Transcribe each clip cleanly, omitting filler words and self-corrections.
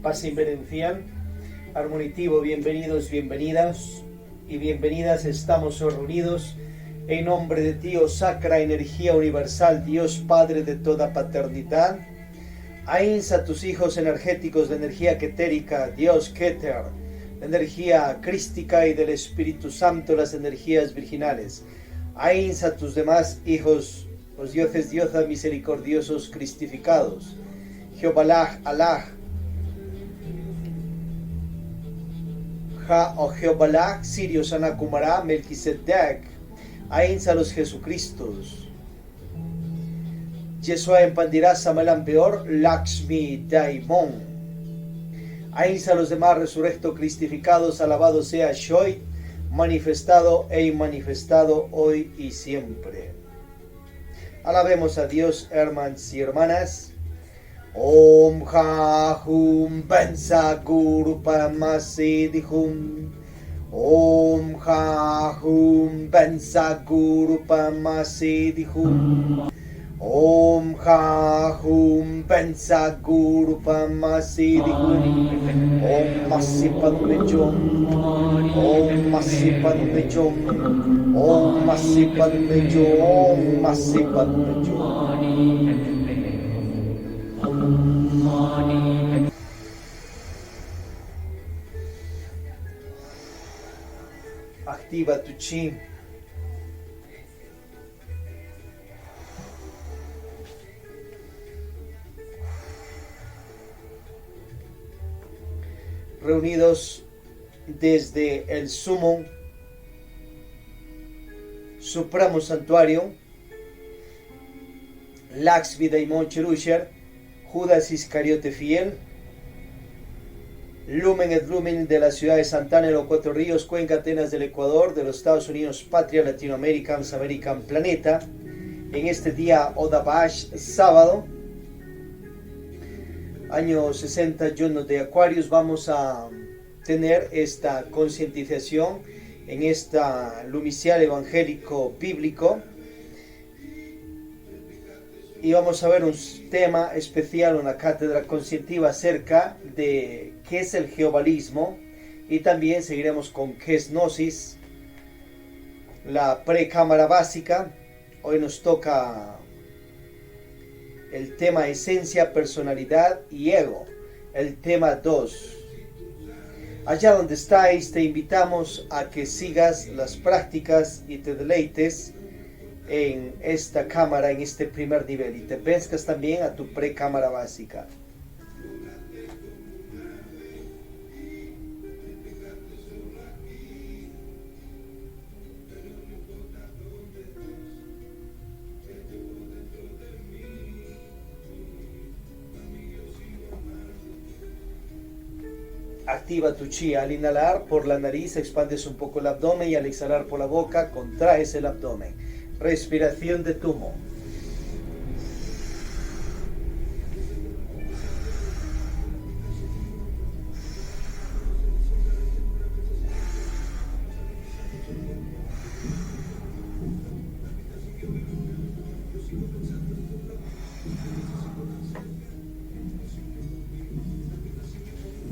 Paz y benefician, armonitivo, bienvenidos, bienvenidas y bienvenidas. Estamos reunidos en nombre de Dios, sacra energía universal, Dios Padre de toda paternidad. Ainsa tus hijos energéticos de energía ketérica, Dios Keter, energía crística y del Espíritu Santo, las energías virginales. Ainsa tus demás hijos, los dioses, diosas misericordiosos cristificados. Jehová, Alaj, Ja o Jehová, Sirio, Sanakumara, Melquisedec. Ainsa los Jesucristos. Yeshua Empandirá, Samalam Peor, Lakshmi Daimon. Ainsa los demás resurrectos cristificados, alabado sea Shoy, manifestado e inmanifestado hoy y siempre. Alabemos a Dios, hermanos y hermanas. Om Ha Hum Bensa Guru Paramasidhum. Om Ha Hum Bensa Guru Paramasidhum. Om Ha Hum Bensa Guru Paramasidhum. Om Masipadmejum. Om Masipadmejum. Om Masipadmejum. Om Masipadmejum. Activa tu chi. Reunidos desde el sumo supremo santuario Lakshmi Daimon Cherusher, Judas Iscariote fiel, Lumen et Lumen de la ciudad de Santana en los Cuatro Ríos, Cuenca, Atenas del Ecuador, de los Estados Unidos, Patria, Latinoamérica, American Planeta. En este día Odabash, sábado, año 60, Yono de Aquarius, vamos a tener esta concientización en esta lumicial evangélico bíblico. Y vamos a ver un tema especial, una cátedra conscientiva acerca de qué es el jehovalismo, y también seguiremos con qué es gnosis, la precámara básica. Hoy nos toca el tema esencia, personalidad y ego, el tema 2. Allá donde estáis, te invitamos a que sigas las prácticas y te deleites en esta cámara, en este primer nivel, y te venzcas también a tu precámara básica. Activa tu chi. Al inhalar por la nariz expandes un poco el abdomen, y al exhalar por la boca contraes el abdomen. Respiración de tumo.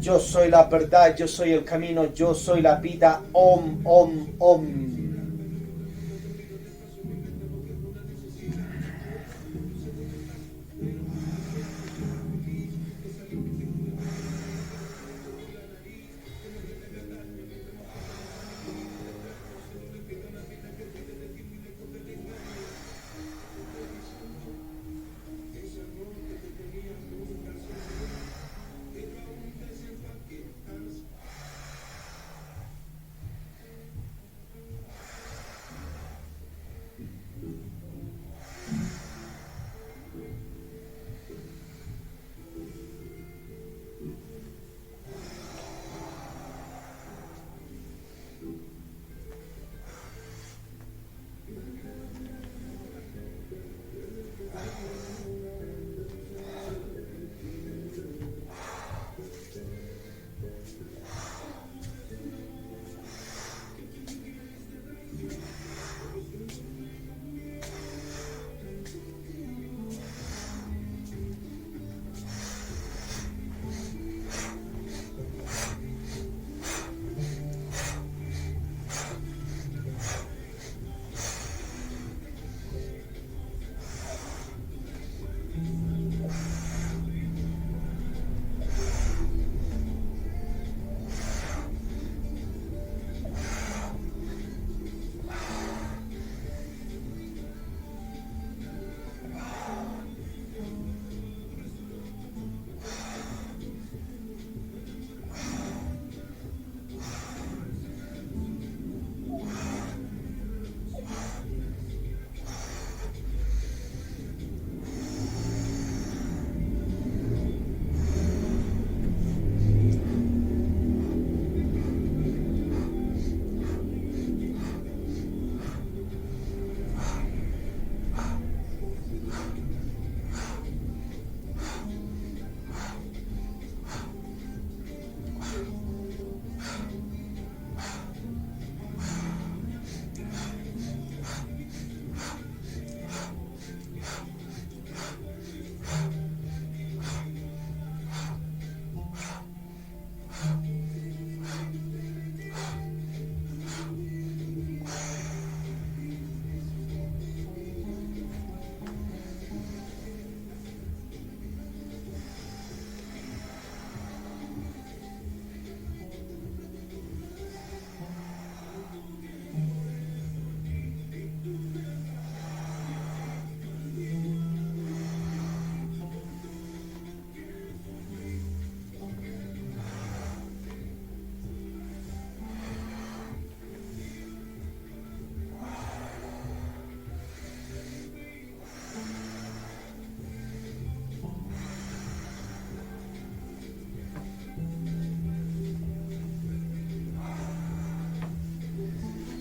Yo soy la verdad, yo soy el camino, yo soy la vida. Om, om, om.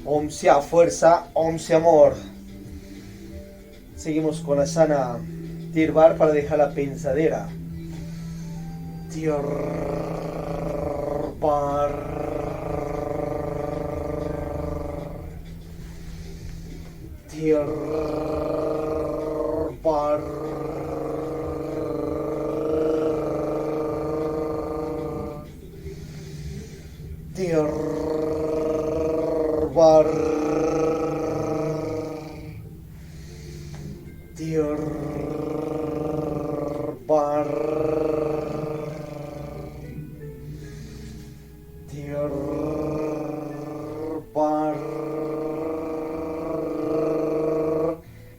Om sea fuerza, Om sea amor. Seguimos con la sana Tirbar para dejar la pensadera. Tirbar. Tirbar. Tirbar. Tirbar. Tirbar.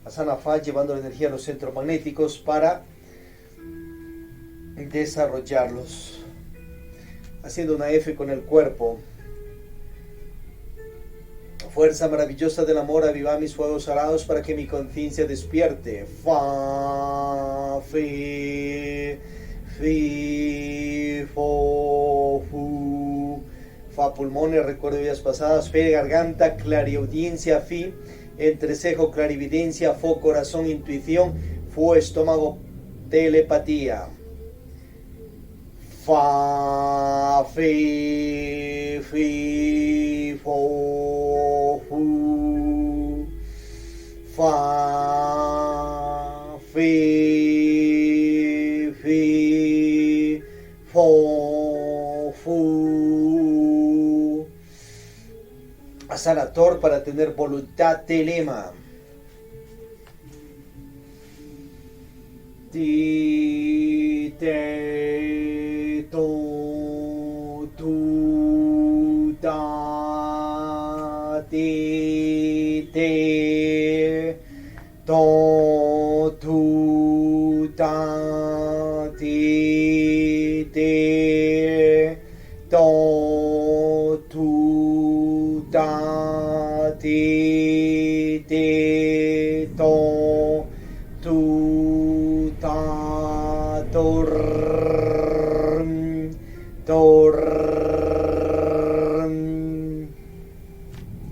Asana Fa llevando la energía a los centros magnéticos para desarrollarlos. Haciendo una F con el cuerpo. Fuerza maravillosa del amor, aviva mis fuegos sagrados para que mi conciencia despierte. Fa, fi, fi, fo, fu. Fa, pulmones, recuerdo vidas pasadas. Fe, garganta, clariaudiencia, fi. Entrecejo, clarividencia. Fo, corazón, intuición. Fu, estómago, telepatía. Fa, fi, fi, fo, fu. Fa, fi, fi, fo, fu. Asana Tor para tener voluntad telema. Ti, te, to, tu, ta, ti, te, to, tu, ta, ti, te, to, tu, ta, ti, te, to, tu, ta, tor.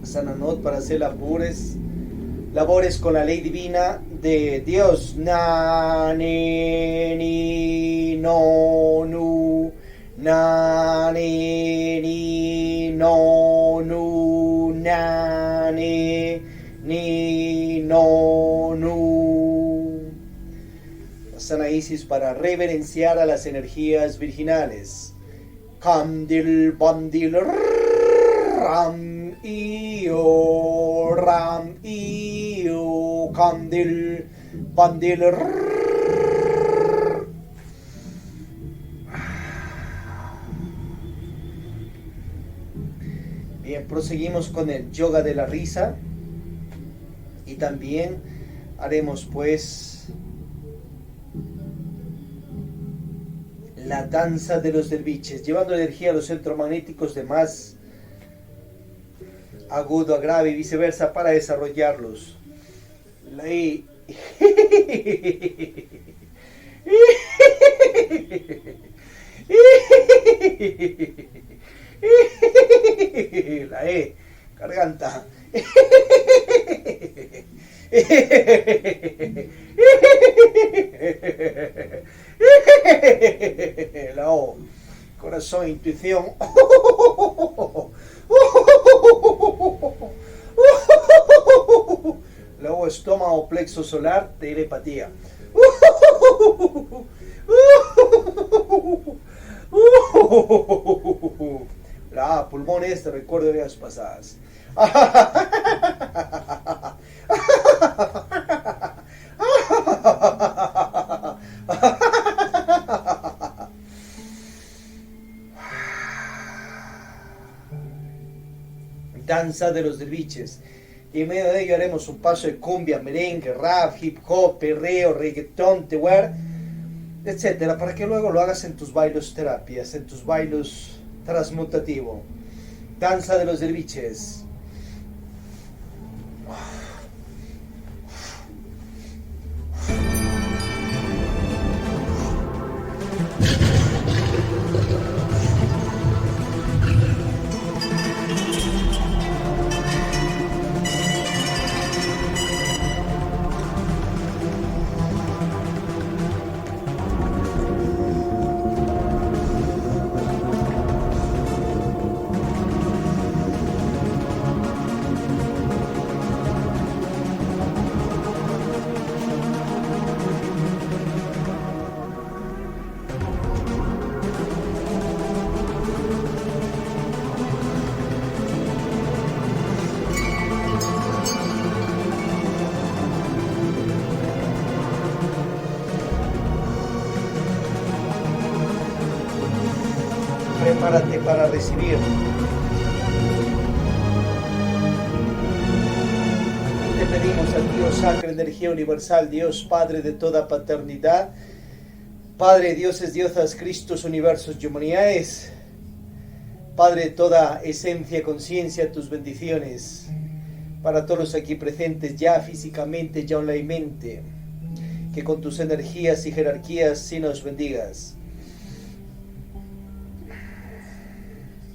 Sananot para hacer labores con la ley divina de Dios. Na, ni, ni, no, nu. Na, ni, ni, no, nu. Na, ni, ni, no, nu. Sana Isis para reverenciar a las energías virginales. Candil, bandil, ram, io, candil, bandil. Bien, proseguimos con el yoga de la risa y también haremos pues la danza de los derviches, llevando energía a los centros magnéticos de más agudo a grave y viceversa para desarrollarlos. La E. La E, garganta. La O, corazón, intuición. La O, estómago, plexo solar, telepatía. La A, pulmones, te recuerdo de vidas pasadas. Danza de los derviches. Y en medio de ello haremos un paso de cumbia, merengue, rap, hip hop, perreo, reggaetón, tewar, etcétera, para que luego lo hagas en tus bailos terapias, en tus bailos transmutativo. Danza de los derviches. Prepárate para recibir. Te pedimos al Dios Sacra Energía Universal, Dios Padre de toda paternidad, Padre Dioses, Diosas, Cristos, Universos y Humanidades, Padre de toda esencia, conciencia, tus bendiciones para todos los aquí presentes, ya físicamente, ya onlinemente, que con tus energías y jerarquías sí nos bendigas.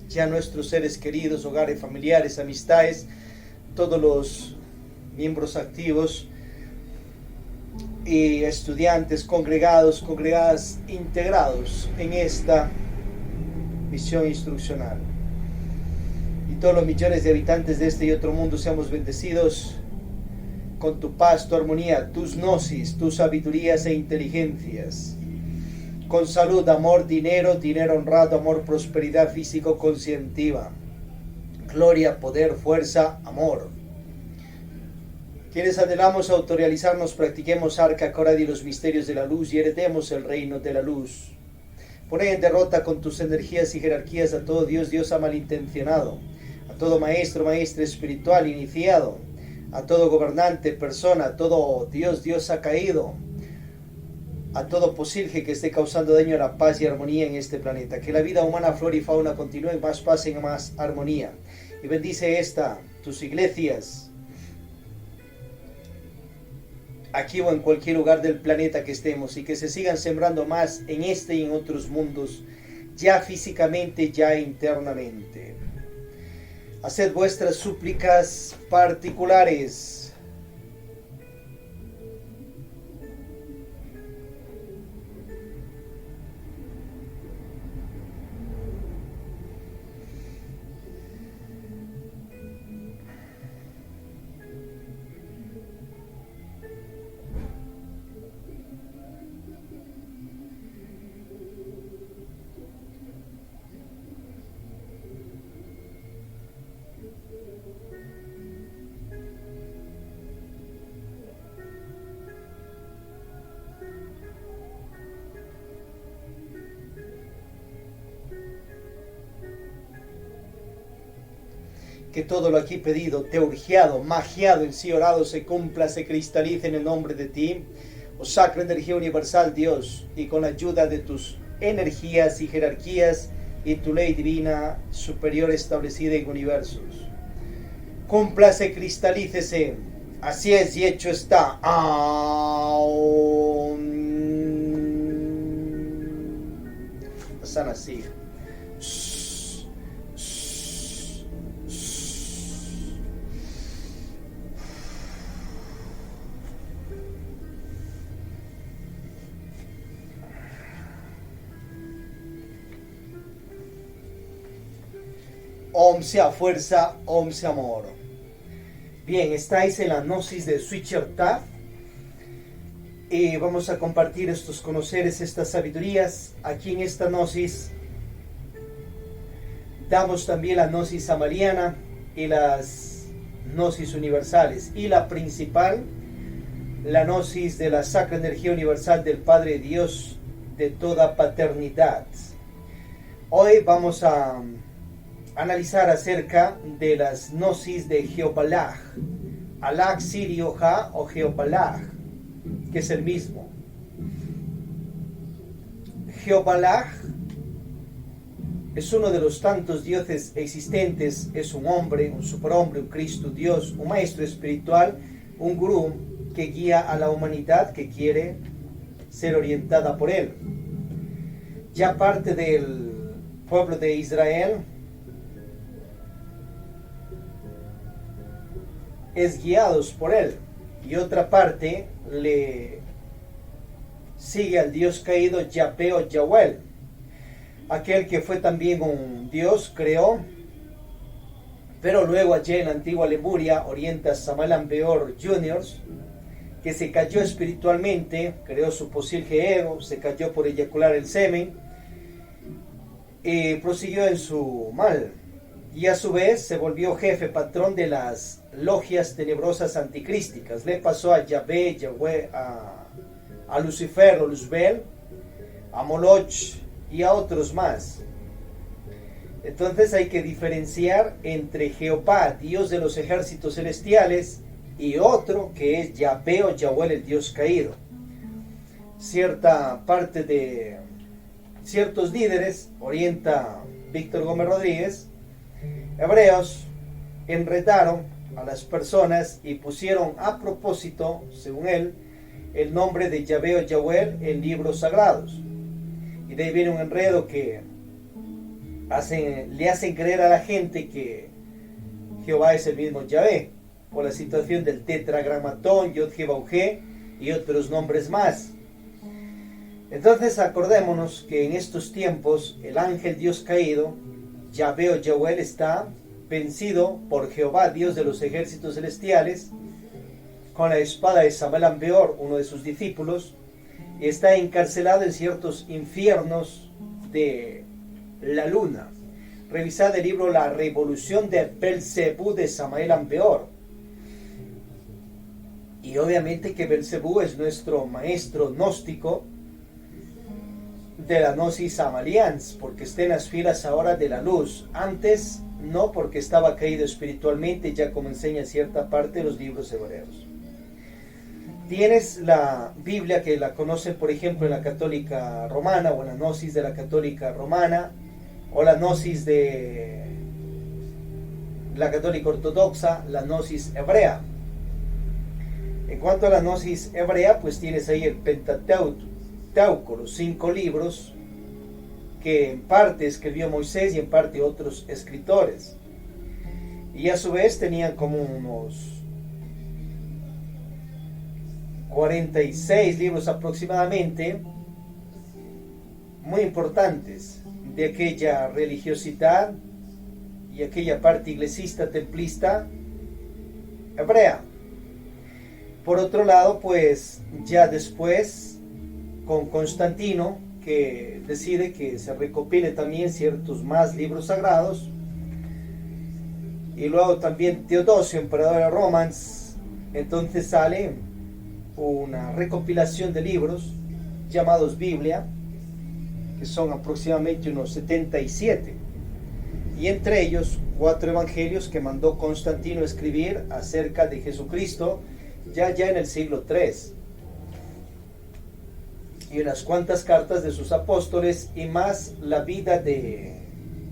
Ya nuestros seres queridos, hogares, familiares, amistades, todos los miembros activos y estudiantes, congregados, congregadas, integrados en esta misión instruccional. Y todos los millones de habitantes de este y otro mundo seamos bendecidos con tu paz, tu armonía, tus gnosis, tus sabidurías e inteligencias, con salud, amor, dinero, dinero honrado, amor, prosperidad físico, conscientiva, gloria, poder, fuerza, amor. Quienes anhelamos autorrealizarnos, practiquemos arca, corad y los misterios de la luz y heredemos el reino de la luz. Poné en derrota con tus energías y jerarquías a todo Dios, Diosa malintencionado, a todo maestro, maestra espiritual iniciado, a todo gobernante, persona, a todo Dios, Diosa caído, a todo posible que esté causando daño a la paz y armonía en este planeta. Que la vida humana, flora y fauna continúe en más paz y en más armonía. Y bendice tus iglesias, aquí o en cualquier lugar del planeta que estemos, y que se sigan sembrando más en este y en otros mundos, ya físicamente, ya internamente. Haced vuestras súplicas particulares. Que todo lo aquí pedido, teurgiado, magiado, en sí orado, se cumpla, se cristalice en el nombre de ti, oh Sacra Energía Universal, Dios, y con la ayuda de tus energías y jerarquías y tu ley divina superior establecida en universos. Cúmplase, cristalícese, así es y hecho está. Pasan así. Om sea fuerza, Om sea amor. Bien, estáis en la gnosis de Switchertaf y vamos a compartir estos conoceres, estas sabidurías. Aquí en esta gnosis damos también la gnosis amariana y las gnosis universales, y la principal, la gnosis de la Sacra Energía Universal del Padre Dios de toda paternidad. Hoy vamos a analizar acerca de las gnosis de Jeobalaj, Alaj Sirio Ha o Jeobalaj, que es el mismo. Jeobalaj es uno de los tantos dioses existentes, es un hombre, un superhombre, un Cristo, Dios, un maestro espiritual, un gurú que guía a la humanidad que quiere ser orientada por él. Ya parte del pueblo de Israel es guiados por él, y otra parte le sigue al dios caído Yahvé o Yahuel, aquel que fue también un dios, creó, pero luego allí en la antigua Lemuria orienta Samael Peor Jr., que se cayó espiritualmente, creó su posible ego, se cayó por eyacular el semen y prosiguió en su mal. Y a su vez se volvió jefe, patrón de las logias tenebrosas anticrísticas. Le pasó a Yahvé, Yahweh, a Lucifer o Luzbel, a Moloch y a otros más. Entonces hay que diferenciar entre Jehová, Dios de los ejércitos celestiales, y otro que es Yahvé o Yahuel, el Dios caído. Cierta parte de ciertos líderes, orienta Víctor Gómez Rodríguez, hebreos enredaron a las personas y pusieron a propósito, según él, el nombre de Yahvé o Yahuel en libros sagrados. Y de ahí viene un enredo que le hacen creer a la gente que Jehová es el mismo Yahvé, por la situación del tetragramatón, Yod-Heh-Vau-Heh y otros nombres más. Entonces acordémonos que en estos tiempos el ángel Dios caído, Yahvé o Yahuel, está vencido por Jehová, Dios de los ejércitos celestiales, con la espada de Samael Ambeor, uno de sus discípulos, y está encarcelado en ciertos infiernos de la luna. Revisad el libro La Revolución de Belcebú de Samael Ambeor. Y obviamente que Belcebú es nuestro maestro gnóstico de la Gnosis Amalians, porque está en las filas ahora de la luz. Antes no, porque estaba caído espiritualmente, ya como enseña cierta parte de los libros hebreos. Tienes la Biblia, que la conocen por ejemplo en la católica romana, o en la Gnosis de la católica romana, o la Gnosis de la católica ortodoxa, la Gnosis hebrea. En cuanto a la Gnosis hebrea, pues tienes ahí el Pentateuco, los 5 libros que en parte escribió Moisés y en parte otros escritores. Y a su vez tenían como unos 46 libros aproximadamente, muy importantes, de aquella religiosidad y aquella parte iglesista, templista, hebrea. Por otro lado, pues ya después, con Constantino, que decide que se recopile también ciertos más libros sagrados, y luego también Teodosio, emperador de Roma, entonces sale una recopilación de libros llamados Biblia, que son aproximadamente unos 77, y entre ellos 4 evangelios que mandó Constantino escribir acerca de Jesucristo ya en el siglo III, y unas cuantas cartas de sus apóstoles, y más la vida de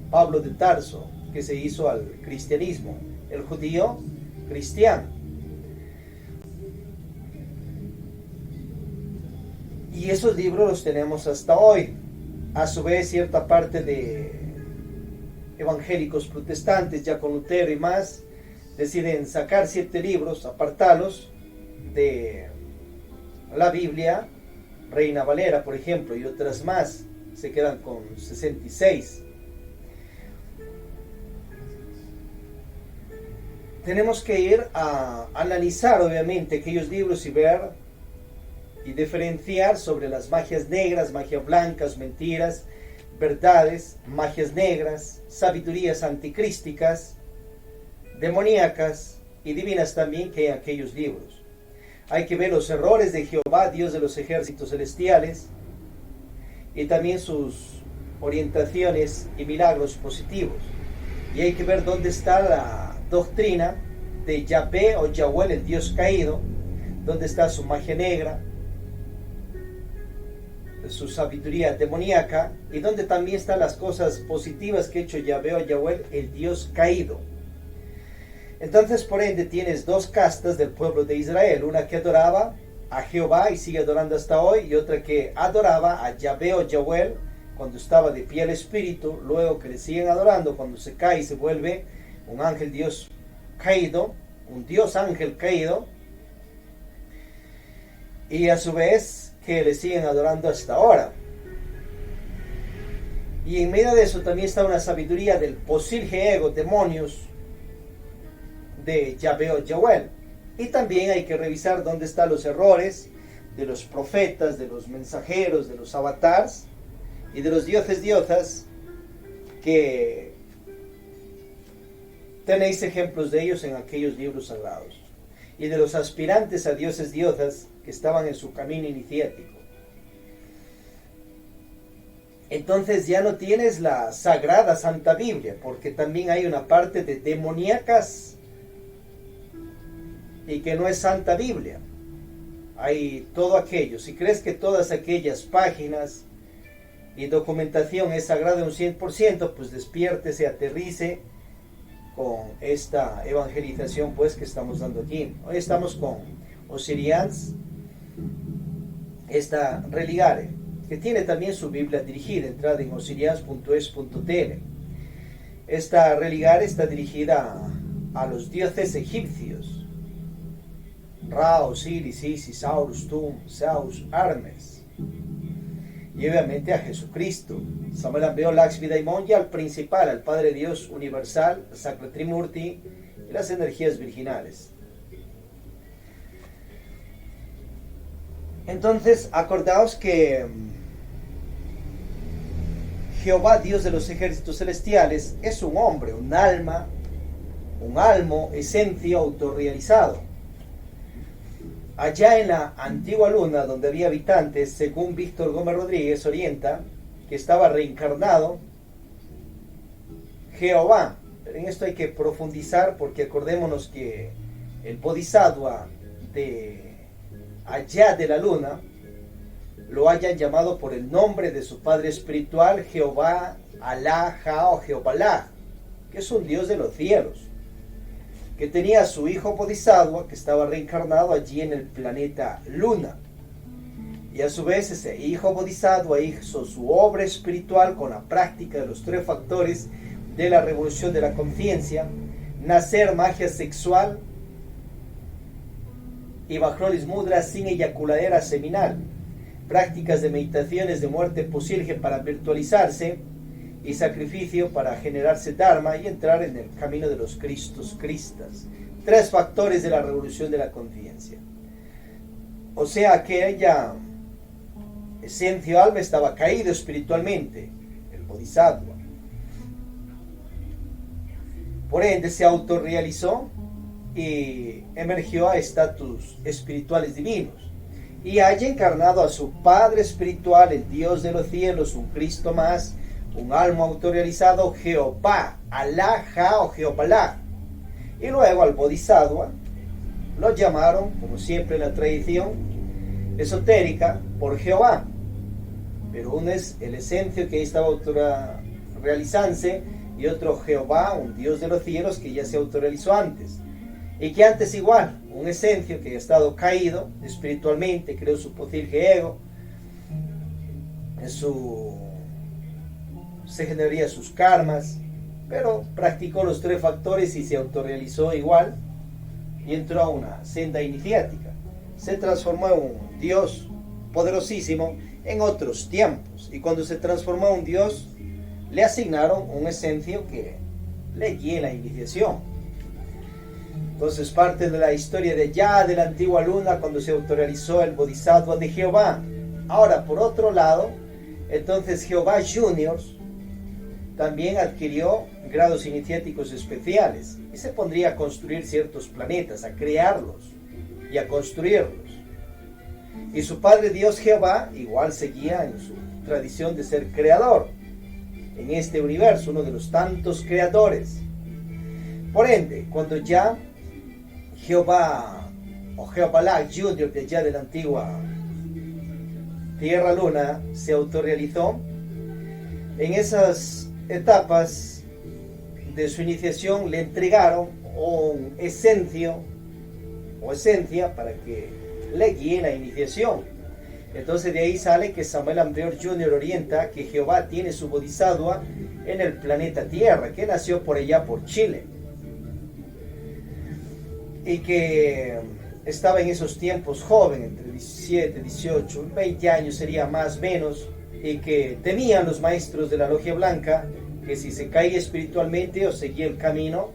Pablo de Tarso, que se hizo al cristianismo, el judío cristiano. Y esos libros los tenemos hasta hoy. A su vez, cierta parte de evangélicos protestantes, ya con Lutero y más, deciden sacar 7 libros, apartarlos de la Biblia, Reina Valera, por ejemplo, y otras más, se quedan con 66. Tenemos que ir a analizar, obviamente, aquellos libros y ver y diferenciar sobre las magias negras, magias blancas, mentiras, verdades, magias negras, sabidurías anticrísticas, demoníacas y divinas también que hay en aquellos libros. Hay que ver los errores de Jehová, Dios de los ejércitos celestiales, y también sus orientaciones y milagros positivos. Y hay que ver dónde está la doctrina de Yahvé o Yahuel, el Dios caído, dónde está su magia negra, su sabiduría demoníaca, y donde también están las cosas positivas que ha hecho Yahvé o Yahuel, el Dios caído. Entonces, por ende, tienes 2 castas del pueblo de Israel, una que adoraba a Jehová y sigue adorando hasta hoy, y otra que adoraba a Yahvé o Yahuel cuando estaba de pie al espíritu, luego que le siguen adorando cuando se cae y se vuelve un ángel Dios caído, un Dios ángel caído, y a su vez que le siguen adorando hasta ahora. Y en medio de eso también está una sabiduría del Posil Ego, demonios de Yahvé o Yahuel. Y también hay que revisar dónde están los errores de los profetas, de los mensajeros, de los avatars y de los dioses, que tenéis ejemplos de ellos en aquellos libros sagrados, y de los aspirantes a dioses que estaban en su camino iniciático. entonces ya no tienes la Sagrada Santa Biblia, porque también hay una parte de demoníacas y que no es Santa Biblia. Hay todo aquello. Si crees que todas aquellas páginas y documentación es sagrada un 100%, pues despiértese, aterrice con esta evangelización pues que estamos dando aquí. Hoy estamos con Osirians, esta Religare, que tiene también su Biblia dirigida, entrada en osirians.es.tl. Esta Religare está dirigida a los dioses egipcios: Ra, Osiris, Isis, Horus, Tum, Zeus, Hermes, y obviamente a Jesucristo. Samuel envió Lakshmi Daimon al principal, al Padre Dios universal, Sacra Trimurti y las energías virginales. Entonces, acordaos que Jehová, Dios de los ejércitos celestiales, es un hombre, un alma, un almo, esencia, autorrealizado. Allá en la antigua luna, donde había habitantes, según Víctor Gómez Rodríguez orienta, que estaba reencarnado Jehová. Pero en esto hay que profundizar, porque acordémonos que el Bodhisattva de allá de la luna lo hayan llamado por el nombre de su padre espiritual, Jehová, Alá, Ja o Jeobalá, que es un dios de los cielos, que tenía a su hijo Bodhisattva, que estaba reencarnado allí en el planeta Luna. Y a su vez ese hijo Bodhisattva hizo su obra espiritual con la práctica de los 3 factores de la revolución de la conciencia: nacer, magia sexual y Bajrolis Mudra sin eyaculadera seminal, prácticas de meditaciones de muerte posible para virtualizarse y sacrificio para generarse Dharma y entrar en el camino de los Cristos Cristas. 3 factores de la revolución de la conciencia. O sea que ella, esencia o alma, estaba caído espiritualmente, el Bodhisattva. Por ende se autorrealizó y emergió a estatus espirituales divinos, y haya encarnado a su Padre espiritual, el Dios de los cielos, un Cristo más, un alma autorrealizado, Jehová, Alá, Ja o Jeobalá. Y luego al Bodhisattva lo llamaron, como siempre en la tradición esotérica, por Jehová. Pero uno es el esencio que estaba autorrealizándose, y otro Jehová, un Dios de los cielos que ya se autorrealizó antes. Y que antes igual, un esencio que ha estado caído espiritualmente, creó su potirge ego, se generaría sus karmas, pero practicó los 3 factores y se autorrealizó igual, y entró a una senda iniciática. Se transformó en un Dios poderosísimo en otros tiempos, y cuando se transformó en un Dios, le asignaron un esencio que le guíe la iniciación. Entonces parte de la historia de ya de la antigua luna, cuando se autorrealizó el Bodhisattva de Jehová. Ahora, por otro lado, entonces Jehová Juniors también adquirió grados iniciáticos especiales y se pondría a construir ciertos planetas, a crearlos y a construirlos. Y su padre Dios Jehová igual seguía en su tradición de ser creador en este universo, uno de los tantos creadores. Por ende, cuando ya Jehová o Jeobalá Junior de allá de la antigua Tierra Luna se autorrealizó, en esas etapas de su iniciación le entregaron un esencio o esencia para que le guíe la iniciación. Entonces de ahí sale que Samuel Ambrior Jr. orienta que Jehová tiene su Bodhisattva en el planeta Tierra, que nació por allá por Chile, y que estaba en esos tiempos joven, entre 17, 18, 20 años sería más o menos, y que temían los maestros de la Logia Blanca que si se caía espiritualmente o seguía el camino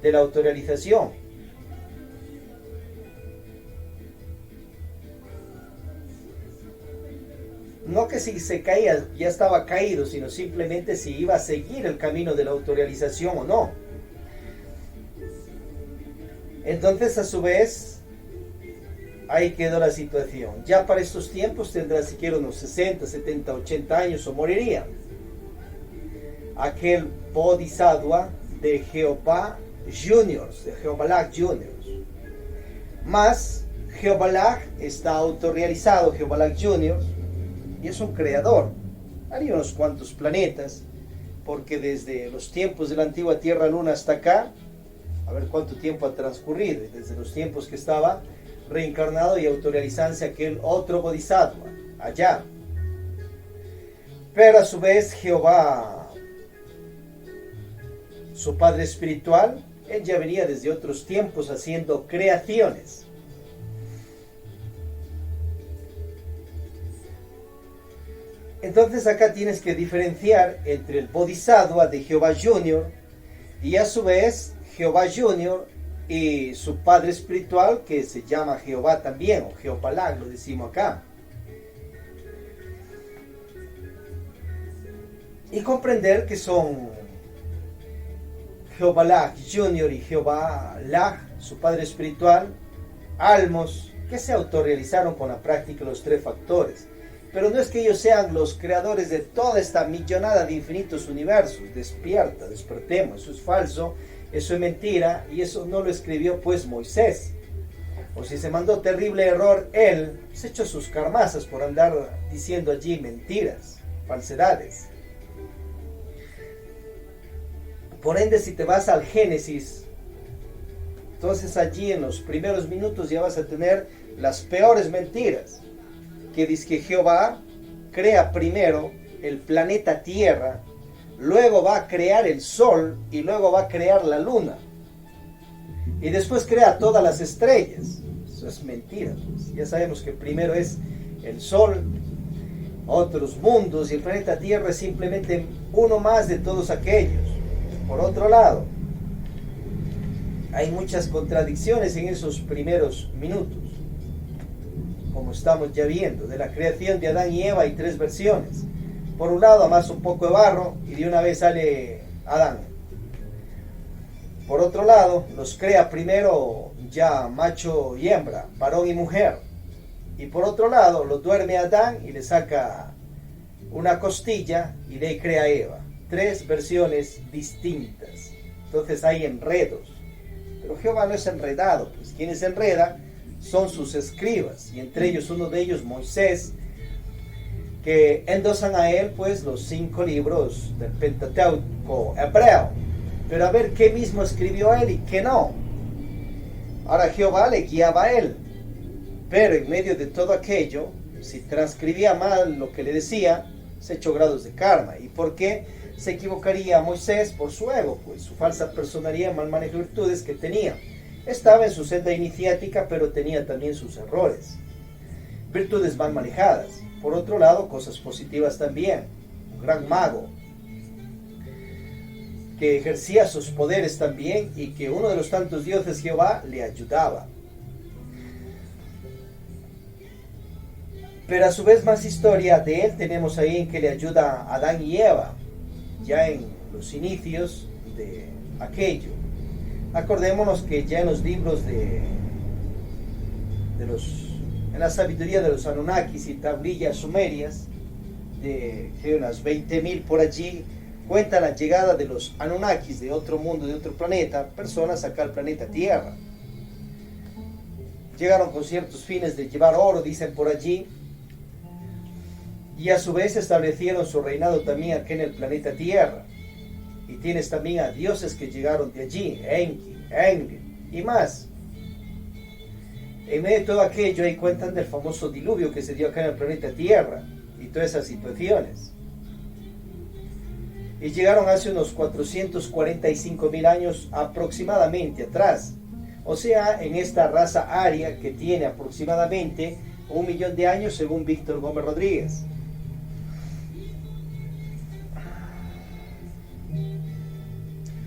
de la autorrealización. No que si se caía ya estaba caído, sino simplemente si iba a seguir el camino de la autorrealización o no. Entonces, a su vez, ahí quedó la situación. Ya para estos tiempos tendrá siquiera unos 60, 70, 80 años o moriría. Aquel Bodhisattva de Jehová Juniors, de Jehová Juniors. Más Jehová está autorrealizado, Jehová Juniors, y es un creador. Hay unos cuantos planetas, porque desde los tiempos de la antigua Tierra-Luna hasta acá, a ver cuánto tiempo ha transcurrido, desde los tiempos que estaba reencarnado y autorrealizándose aquel otro Bodhisattva, allá. Pero a su vez Jehová, su padre espiritual, él ya venía desde otros tiempos haciendo creaciones. Entonces acá tienes que diferenciar entre el Bodhisattva de Jehová Junior y a su vez Jehová Junior y su padre espiritual, que se llama Jehová también, o Jehová, lo decimos acá. Y comprender que son Jehová Junior y Jehová, su padre espiritual, almos que se autorrealizaron con la práctica de los tres factores. Pero no es que ellos sean los creadores de toda esta millonada de infinitos universos. Despierta, despertemos, eso es falso, eso es mentira, y eso no lo escribió pues Moisés. O si se mandó terrible error él, se echó sus carmazas por andar diciendo allí mentiras, falsedades. Por ende, si te vas al Génesis, entonces allí en los primeros minutos ya vas a tener las peores mentiras. Que dice que Jehová crea primero el planeta Tierra, luego va a crear el Sol y luego va a crear la Luna. Y después crea todas las estrellas. Eso es mentira, pues. Ya sabemos que primero es el Sol, otros mundos, y el planeta Tierra es simplemente uno más de todos aquellos. Por otro lado, hay muchas contradicciones en esos primeros minutos. Como estamos ya viendo, de la creación de Adán y Eva hay tres versiones. Por un lado amasa un poco de barro y de una vez sale Adán. Por otro lado, los crea primero ya macho y hembra, varón y mujer. Y por otro lado, lo duerme Adán y le saca una costilla y le crea a Eva. Tres versiones distintas. Entonces hay enredos. Pero Jehová no es enredado, pues quien se enreda son sus escribas, y entre ellos uno de ellos Moisés, que endosan a él pues los 5 libros del Pentateuco hebreo. Pero a ver qué mismo escribió él y qué no. Ahora Jehová le guiaba a él, pero en medio de todo aquello, si transcribía mal lo que le decía, se echó grados de karma. ¿Y por qué se equivocaría Moisés? Por su ego, pues su falsa personalidad, mal manejo de virtudes que tenía. Estaba en su senda iniciática, pero tenía también sus errores. Virtudes mal manejadas. Por otro lado, cosas positivas también. Un gran mago, que ejercía sus poderes también y que uno de los tantos dioses, Jehová, le ayudaba. Pero a su vez más historia de él tenemos ahí en que le ayuda a Adán y Eva, ya en los inicios de aquello. Acordémonos que ya en los libros en la sabiduría de los Anunnakis y tablillas sumerias, de unas 20.000 por allí, cuenta la llegada de los Anunnakis de otro mundo, de otro planeta, personas acá al planeta Tierra. Llegaron con ciertos fines de llevar oro, dicen por allí, y a su vez establecieron su reinado también aquí en el planeta Tierra. Y tienes también a dioses que llegaron de allí, Enki, Enlil y más. En medio de todo aquello ahí cuentan del famoso diluvio que se dio acá en el planeta Tierra y todas esas situaciones. Y llegaron hace unos 445.000 años aproximadamente atrás. O sea, en esta raza aria que tiene aproximadamente 1 millón de años según Víctor Gómez Rodríguez.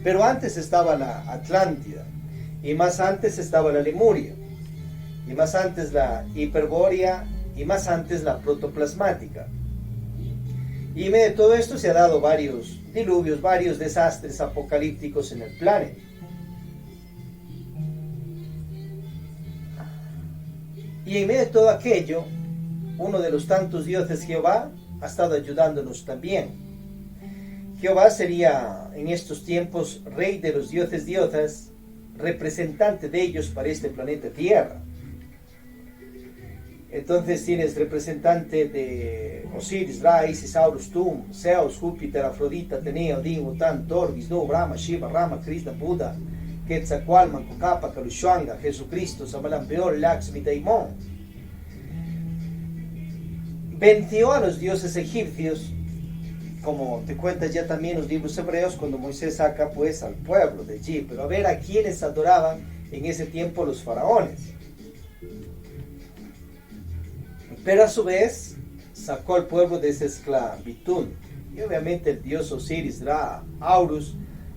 Pero antes estaba la Atlántida, y más antes estaba la Lemuria, y más antes la Hiperbórea, y más antes la protoplasmática. Y en medio de todo esto se ha dado varios diluvios, varios desastres apocalípticos en el planeta. Y en medio de todo aquello, uno de los tantos dioses, Jehová, ha estado ayudándonos también. Jehová sería en estos tiempos rey de los dioses diosas, representante de ellos para este planeta Tierra. Entonces tienes representante de Osiris, Ra, Isis, Horus, Tum, Zeus, Júpiter, Afrodita, Atenea, Odín, Wotan, Thor, Vishnu, Brahma, Shiva, Rama, Krishna, Buda, Quetzalcóatl, Cocapa, Caluchuanga, Jesucristo, Samalampeor, Lakshmi, Daimon. Venció a los dioses egipcios, como te cuentas ya también los libros hebreos, cuando Moisés saca pues al pueblo de allí. Pero a ver a quienes adoraban en ese tiempo los faraones. Pero a su vez sacó al pueblo de esa esclavitud. Y obviamente el dios Osiris, Ra, Horus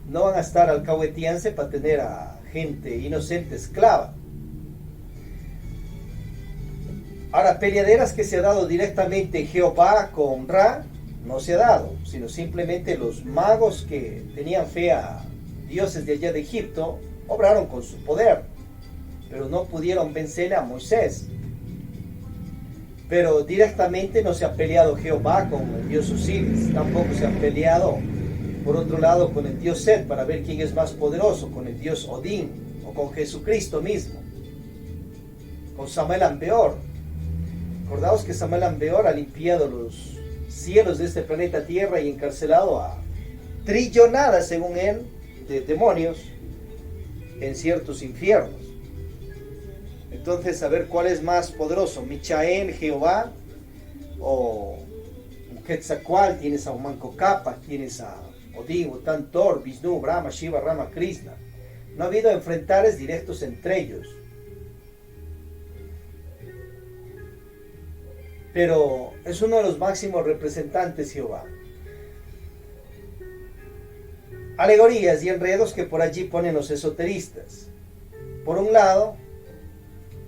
no van a estar alcahueteándose para tener a gente inocente esclava. Ahora, peleaderas que se ha dado directamente Jehová con Ra, no se ha dado, sino simplemente los magos que tenían fe a dioses de allá de Egipto, obraron con su poder, pero no pudieron vencer a Moisés. Pero directamente no se ha peleado Jehová con el dios Osiris, tampoco se ha peleado por otro lado con el dios Set para ver quién es más poderoso, con el dios Odín o con Jesucristo mismo, con Samael Beor. Acordaos que Samael Beor ha limpiado los cielos de este planeta Tierra y encarcelado a trillonadas, según él, de demonios en ciertos infiernos. Entonces, a ver cuál es más poderoso, Michael, Jehová, o Quetzalcóatl. Tienes a Cocapa, tienes a Odín, Wotan, Thor, Vishnu, Brahma, Shiva, Rama, Krishna. No ha habido enfrentares directos entre ellos. Pero es uno de los máximos representantes Jehová. Alegorías y enredos que por allí ponen los esoteristas. Por un lado,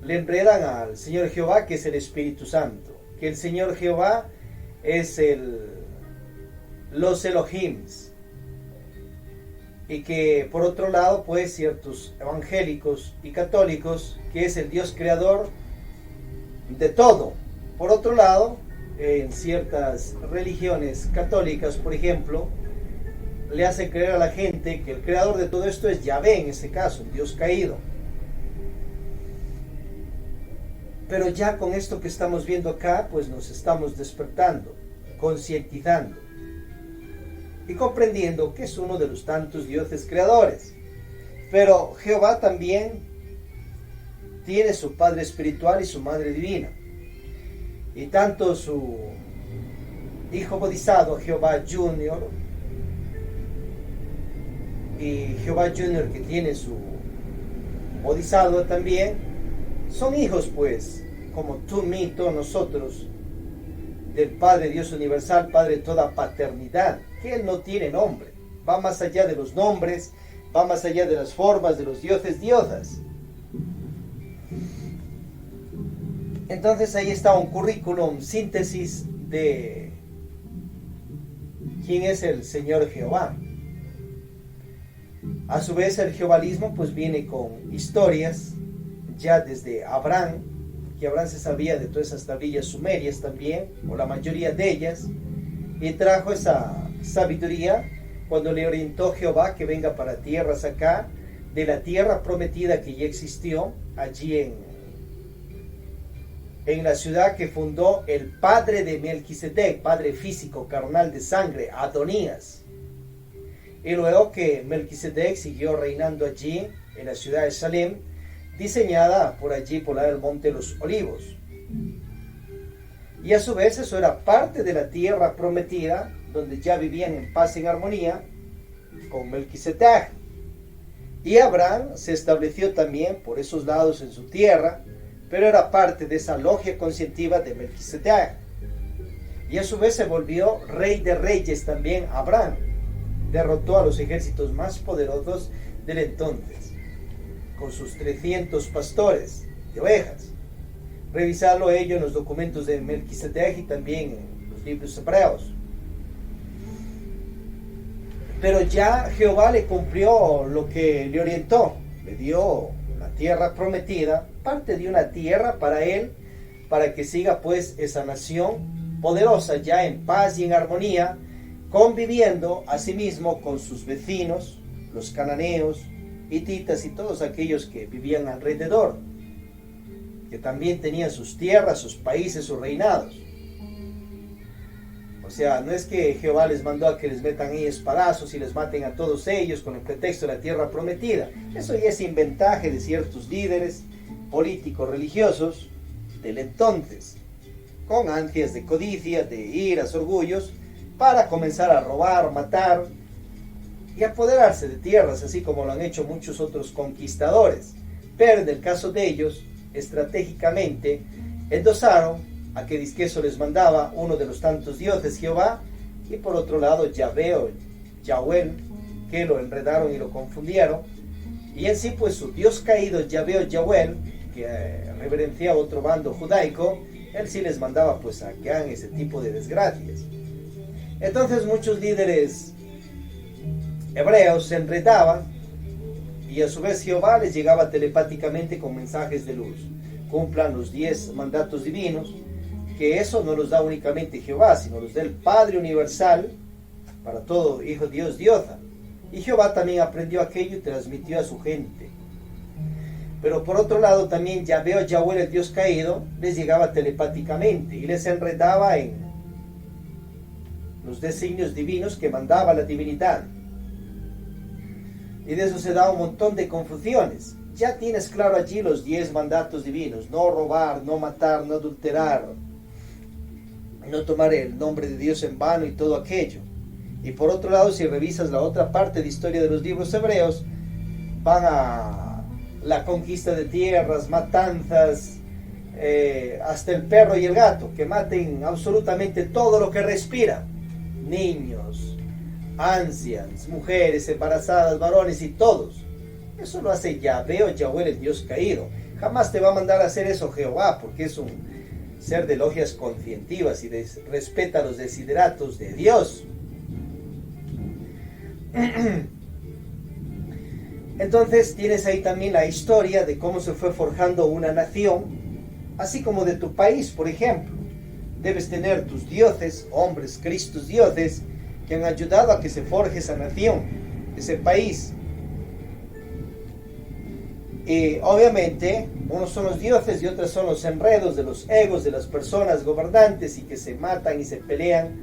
le enredan al Señor Jehová, que es el Espíritu Santo, que el Señor Jehová es los Elohims, y que por otro lado pues ciertos evangélicos y católicos, que es el Dios creador de todo. Por otro lado, en ciertas religiones católicas, por ejemplo, le hacen creer a la gente que el creador de todo esto es Yahvé, en este caso, un Dios caído. Pero ya con esto que estamos viendo acá, pues nos estamos despertando, concientizando y comprendiendo que es uno de los tantos dioses creadores. Pero Jehová también tiene su Padre espiritual y su Madre divina. Y tanto su Hijo Bodhisattva, Jehová Junior, y Jehová Junior, que tiene su Bodhisattva también, son hijos pues, como tú, mí, todos nosotros, del Padre Dios universal, Padre de toda paternidad, que Él no tiene nombre, va más allá de los nombres, va más allá de las formas de los dioses, diosas. Entonces ahí está un currículum, síntesis de quién es el Señor Jehová. A su vez el jehovalismo pues viene con historias ya desde Abraham, que Abraham se sabía de todas esas tablillas sumerias también, o la mayoría de ellas, y trajo esa sabiduría cuando le orientó Jehová que venga para tierras acá, de la tierra prometida que ya existió allí en la ciudad que fundó el padre de Melquisedec, padre físico, carnal de sangre, Adonías. Y luego que Melquisedec siguió reinando allí, en la ciudad de Salem, diseñada por allí por el monte de los Olivos. Y a su vez eso era parte de la tierra prometida, donde ya vivían en paz y en armonía con Melquisedec. Y Abraham se estableció también por esos lados en su tierra, pero era parte de esa logia conscientiva de Melquisedec. Y a su vez se volvió rey de reyes también Abraham. Derrotó a los ejércitos más poderosos del entonces, con sus 300 pastores de ovejas. Revisarlo ello en los documentos de Melquisedec y también en los libros hebreos. Pero ya Jehová le cumplió lo que le orientó, le dio la tierra prometida, parte de una tierra para él, para que siga pues esa nación poderosa ya en paz y en armonía, conviviendo asimismo con sus vecinos, los cananeos, hititas y todos aquellos que vivían alrededor, que también tenían sus tierras, sus países, sus reinados. O sea, no es que Jehová les mandó a que les metan ahí espadazos y les maten a todos ellos con el pretexto de la tierra prometida. Eso ya es inventaje de ciertos líderes políticos religiosos del entonces, con ansias de codicia, de iras, orgullos, para comenzar a robar, matar y apoderarse de tierras, así como lo han hecho muchos otros conquistadores. Pero en el caso de ellos, estratégicamente endosaron a que dizque eso les mandaba uno de los tantos dioses, Jehová, y por otro lado Yahvé o Yahweh, que lo enredaron y lo confundieron, y en sí pues su dios caído Yahvé o Yahweh, que reverenciaba otro bando judaico, él sí les mandaba pues a que hagan ese tipo de desgracias. Entonces muchos líderes hebreos se enredaban, y a su vez Jehová les llegaba telepáticamente con mensajes de luz: cumplan los 10 mandatos divinos, que eso no los da únicamente Jehová, sino los da el Padre Universal para todo hijo Dios, diosa. Y Jehová también aprendió aquello y transmitió a su gente. Pero por otro lado también Yahvé o Yahweh, el Dios caído, les llegaba telepáticamente y les enredaba en los designios divinos que mandaba la divinidad. Y de eso se da un montón de confusiones. Ya tienes claro allí los 10 mandatos divinos: no robar, no matar, no adulterar, no tomar el nombre de Dios en vano y todo aquello. Y por otro lado, si revisas la otra parte de historia de los libros hebreos, van a la conquista de tierras, matanzas, hasta el perro y el gato, que maten absolutamente todo lo que respira: niños, ancianos, mujeres, embarazadas, varones y todos. Eso lo hace Yahvé o Yahweh, el Dios caído. Jamás te va a mandar a hacer eso Jehová, porque es un ser de logias conscientivas y respeta los desideratos de Dios. Entonces tienes ahí también la historia de cómo se fue forjando una nación, así como de tu país, por ejemplo. Debes tener tus dioses, hombres, Cristos dioses, que han ayudado a que se forje esa nación, ese país. Y obviamente, unos son los dioses y otros son los enredos de los egos de las personas gobernantes, y que se matan y se pelean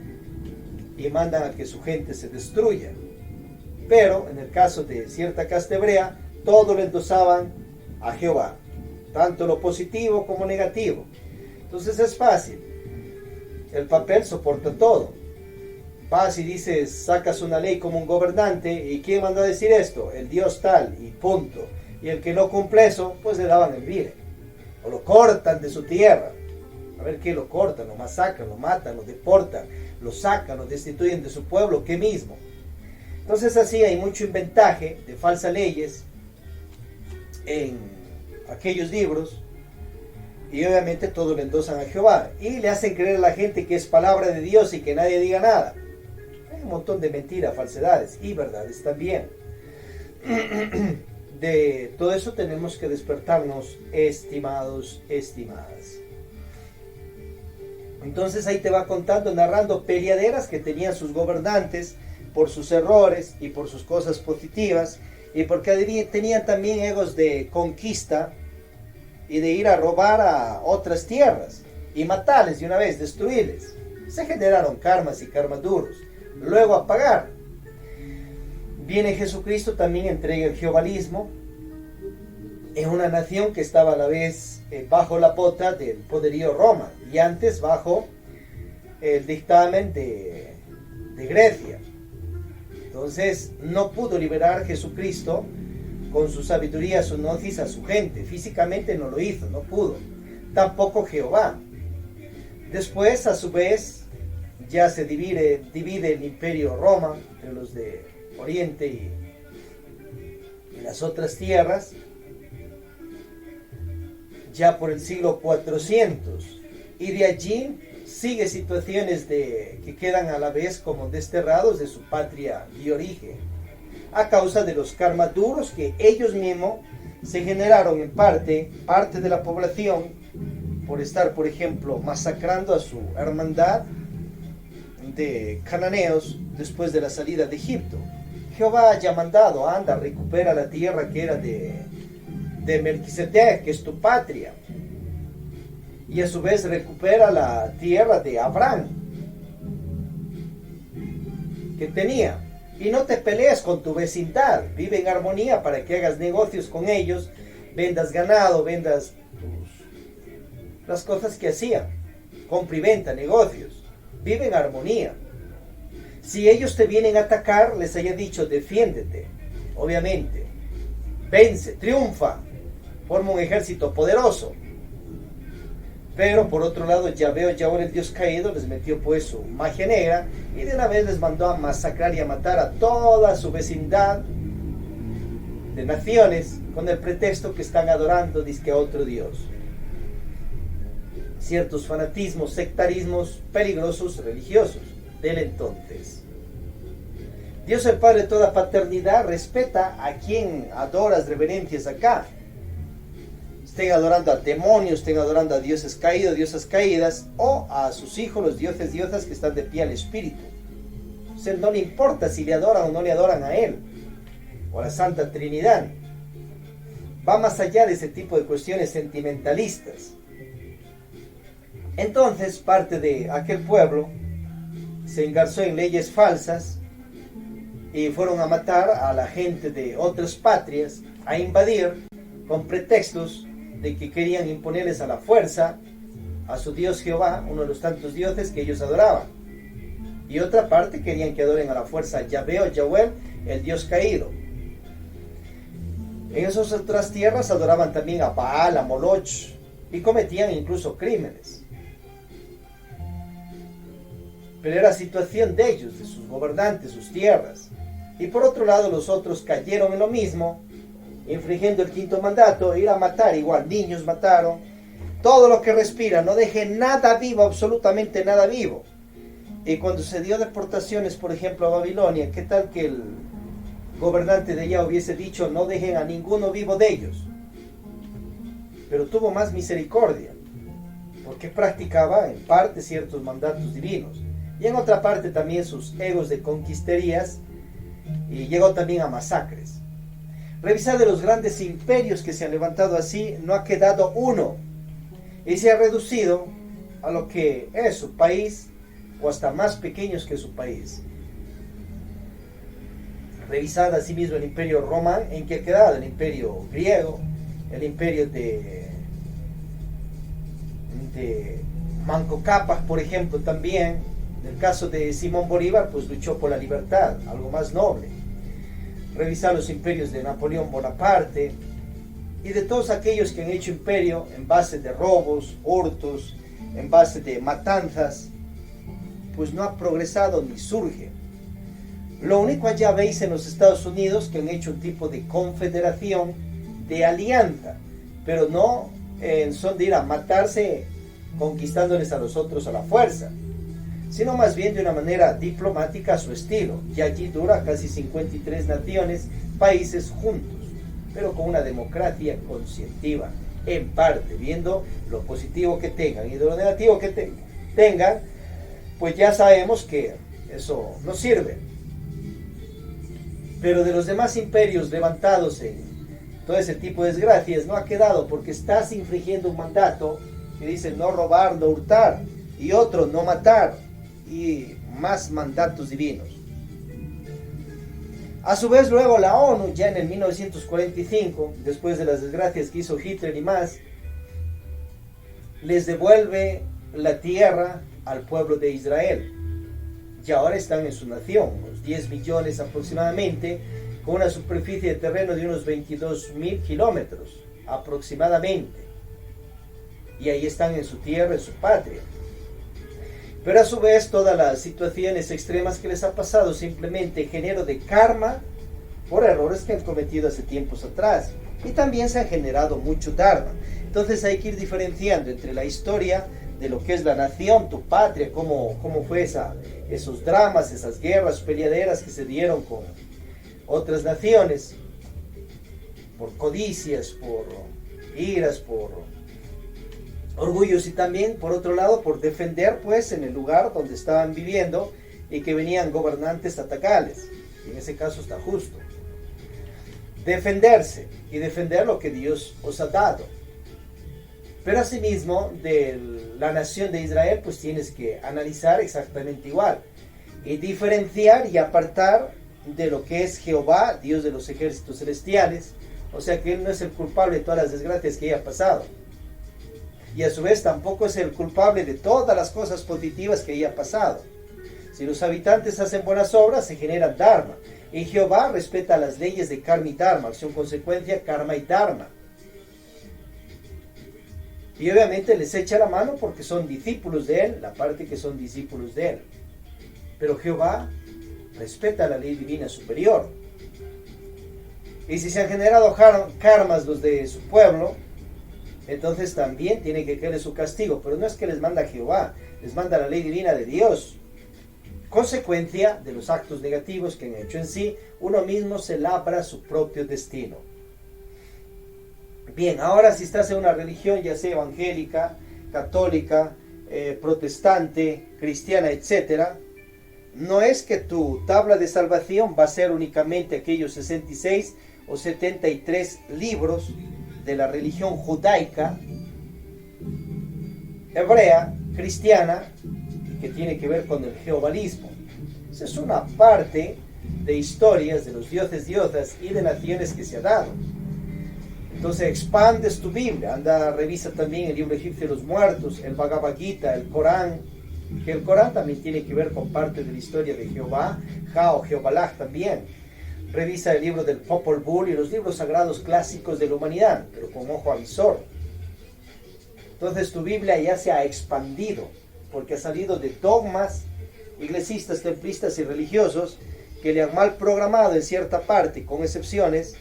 y mandan a que su gente se destruya. Pero en el caso de cierta casta hebrea, todo le endosaban a Jehová, tanto lo positivo como negativo. Entonces es fácil, el papel soporta todo. Vas y dices, sacas una ley como un gobernante, ¿y quién mandó a decir esto? El Dios tal, y punto. Y el que no cumple eso, pues le daban el vire, o lo cortan de su tierra. A ver qué lo cortan, lo masacran, lo matan, lo deportan, lo sacan, lo destituyen de su pueblo, ¿qué mismo? Entonces así hay mucho inventaje de falsas leyes en aquellos libros, y obviamente todo le endosan a Jehová y le hacen creer a la gente que es palabra de Dios y que nadie diga nada. Hay un montón de mentiras, falsedades y verdades también. De todo eso tenemos que despertarnos, estimados, estimadas. Entonces ahí te va contando, narrando peleaderas que tenían sus gobernantes por sus errores y por sus cosas positivas, y porque tenían también egos de conquista y de ir a robar a otras tierras y matarles de una vez, destruirles. Se generaron karmas y karmas duros, luego a pagar. Viene Jesucristo, también entrega el jehovalismo en una nación que estaba a la vez bajo la pota del poderío Roma, y antes bajo el dictamen de Grecia. Entonces no pudo liberar Jesucristo con su sabiduría, su gnosis a su gente. Físicamente no lo hizo, no pudo. Tampoco Jehová. Después, a su vez, ya se divide el imperio Roma entre los de Oriente y las otras tierras, ya por el siglo 400. Y de allí sigue situaciones que quedan a la vez como desterrados de su patria y origen, a causa de los karmas duros que ellos mismos se generaron en parte de la población por estar, por ejemplo, masacrando a su hermandad de cananeos después de la salida de Egipto. Jehová haya mandado, anda, recupera la tierra que era de Melquisedec, que es tu patria, y a su vez recupera la tierra de Abraham que tenía, y no te pelees con tu vecindad, vive en armonía para que hagas negocios con ellos, vendas ganado, vendas las cosas que hacían, compra y venta, negocios, vive en armonía. Si ellos te vienen a atacar, les haya dicho, defiéndete, obviamente, vence, triunfa, forma un ejército poderoso. Pero por otro lado, Yahvé, el Dios caído, les metió pues su magia negra y de una vez les mandó a masacrar y a matar a toda su vecindad de naciones con el pretexto que están adorando dizque a otro Dios. Ciertos fanatismos, sectarismos peligrosos religiosos del entonces. Dios el Padre de toda paternidad respeta a quien adoras, reverencias acá. Estén adorando a demonios, estén adorando a dioses caídos, diosas caídas, o a sus hijos, los dioses, diosas que están de pie al espíritu. O sea, no le importa si le adoran o no le adoran a él, o a la Santa Trinidad. Va más allá de ese tipo de cuestiones sentimentalistas. Entonces, parte de aquel pueblo se engarzó en leyes falsas y fueron a matar a la gente de otras patrias, a invadir con pretextos de que querían imponerles a la fuerza a su Dios Jehová, uno de los tantos dioses que ellos adoraban. Y otra parte querían que adoren a la fuerza a Yahvé o Yahweh, el Dios caído. En esas otras tierras adoraban también a Baal, a Moloch, y cometían incluso crímenes. Pero era situación de ellos, de sus gobernantes, sus tierras. Y por otro lado los otros cayeron en lo mismo, infringiendo el quinto mandato, ir a matar, igual niños mataron, todo lo que respira, no dejen nada vivo, absolutamente nada vivo. Y cuando se dio deportaciones, por ejemplo, a Babilonia, ¿qué tal que el gobernante de allá hubiese dicho, no dejen a ninguno vivo de ellos? Pero tuvo más misericordia, porque practicaba en parte ciertos mandatos divinos, y en otra parte también sus egos de conquisterías, y llegó también a masacres. Revisad de los grandes imperios que se han levantado así, no ha quedado uno, y se ha reducido a lo que es su país, o hasta más pequeños que su país. Revisad asimismo el imperio romano, en que ha quedado el imperio griego, el imperio de Manco Cápac, por ejemplo, también. En el caso de Simón Bolívar, pues luchó por la libertad, algo más noble. Revisar los imperios de Napoleón Bonaparte y de todos aquellos que han hecho imperio en base de robos, hurtos, en base de matanzas, pues no ha progresado ni surge. Lo único allá veis en los Estados Unidos que han hecho un tipo de confederación, de alianza, pero no en son de ir a matarse conquistándoles a los otros a la fuerza, sino más bien de una manera diplomática a su estilo, y allí dura casi 53 naciones, países juntos, pero con una democracia conscientiva, en parte, viendo lo positivo que tengan y de lo negativo que tengan, pues ya sabemos que eso no sirve. Pero de los demás imperios levantados en todo ese tipo de desgracias no ha quedado, porque estás infringiendo un mandato que dice no robar, no hurtar, y otro no matar, y más mandatos divinos. A su vez luego la ONU, ya en el 1945, después de las desgracias que hizo Hitler y más, les devuelve la tierra al pueblo de Israel. Y ahora están en su nación, unos 10 millones aproximadamente, con una superficie de terreno de unos 22.000 kilómetros aproximadamente. Y ahí están en su tierra, en su patria. Pero a su vez todas las situaciones extremas que les ha pasado simplemente genero de karma por errores que han cometido hace tiempos atrás. Y también se ha generado mucho dharma. Entonces hay que ir diferenciando entre la historia de lo que es la nación, tu patria, cómo fue esos dramas, esas guerras peleaderas que se dieron con otras naciones por codicias, por iras, por orgullos, y también por otro lado por defender pues en el lugar donde estaban viviendo y que venían gobernantes a atacarles. Y en ese caso está justo. Defenderse y defender lo que Dios os ha dado. Pero asimismo de la nación de Israel pues tienes que analizar exactamente igual y diferenciar y apartar de lo que es Jehová, Dios de los ejércitos celestiales. O sea que Él no es el culpable de todas las desgracias que haya pasado. Y a su vez tampoco es el culpable de todas las cosas positivas que haya pasado. Si los habitantes hacen buenas obras, se genera dharma. Y Jehová respeta las leyes de karma y dharma, acción consecuencia, karma y dharma. Y obviamente les echa la mano porque son discípulos de Él, la parte que son discípulos de Él. Pero Jehová respeta la ley divina superior. Y si se han generado karmas los de su pueblo, entonces también tiene que caer su castigo. Pero no es que les manda Jehová, les manda la ley divina de Dios. Consecuencia de los actos negativos que han hecho en sí, uno mismo se labra su propio destino. Bien, ahora si estás en una religión, ya sea evangélica, católica, protestante, cristiana, etc., no es que tu tabla de salvación va a ser únicamente aquellos 66 o 73 libros de la religión judaica, hebrea, cristiana, que tiene que ver con el jehovalismo. Esa es una parte de historias de los dioses, diosas y de naciones que se ha dado. Entonces expandes tu Biblia, anda, revisa también el libro egipcio de los muertos, el Bhagavad Gita, el Corán, que el Corán también tiene que ver con parte de la historia de Jehová, Ja o Jehobalaj también. Revisa el libro del Popol Vuh y los libros sagrados clásicos de la humanidad, pero con ojo avisor. Entonces tu Biblia ya se ha expandido, porque ha salido de dogmas iglesistas, templistas y religiosos que le han mal programado en cierta parte, con excepciones,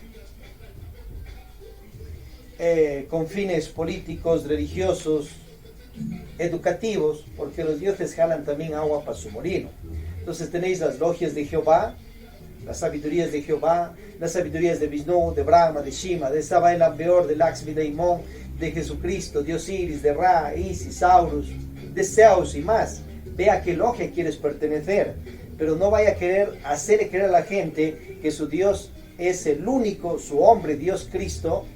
con fines políticos, religiosos, educativos, porque los dioses jalan también agua para su molino. Entonces tenéis las logias de Jehová, las sabidurías de Jehová, las sabidurías de Vishnu, de Brahma, de Shima, de Saba el Ambeor, de Lakshmi, de Imón, de Jesucristo, de Osiris, de Ra, Isis, Horus, de Zeus y más. Ve a qué logia quieres pertenecer, pero no vaya a querer hacerle creer a la gente que su Dios es el único, su hombre, Dios Cristo,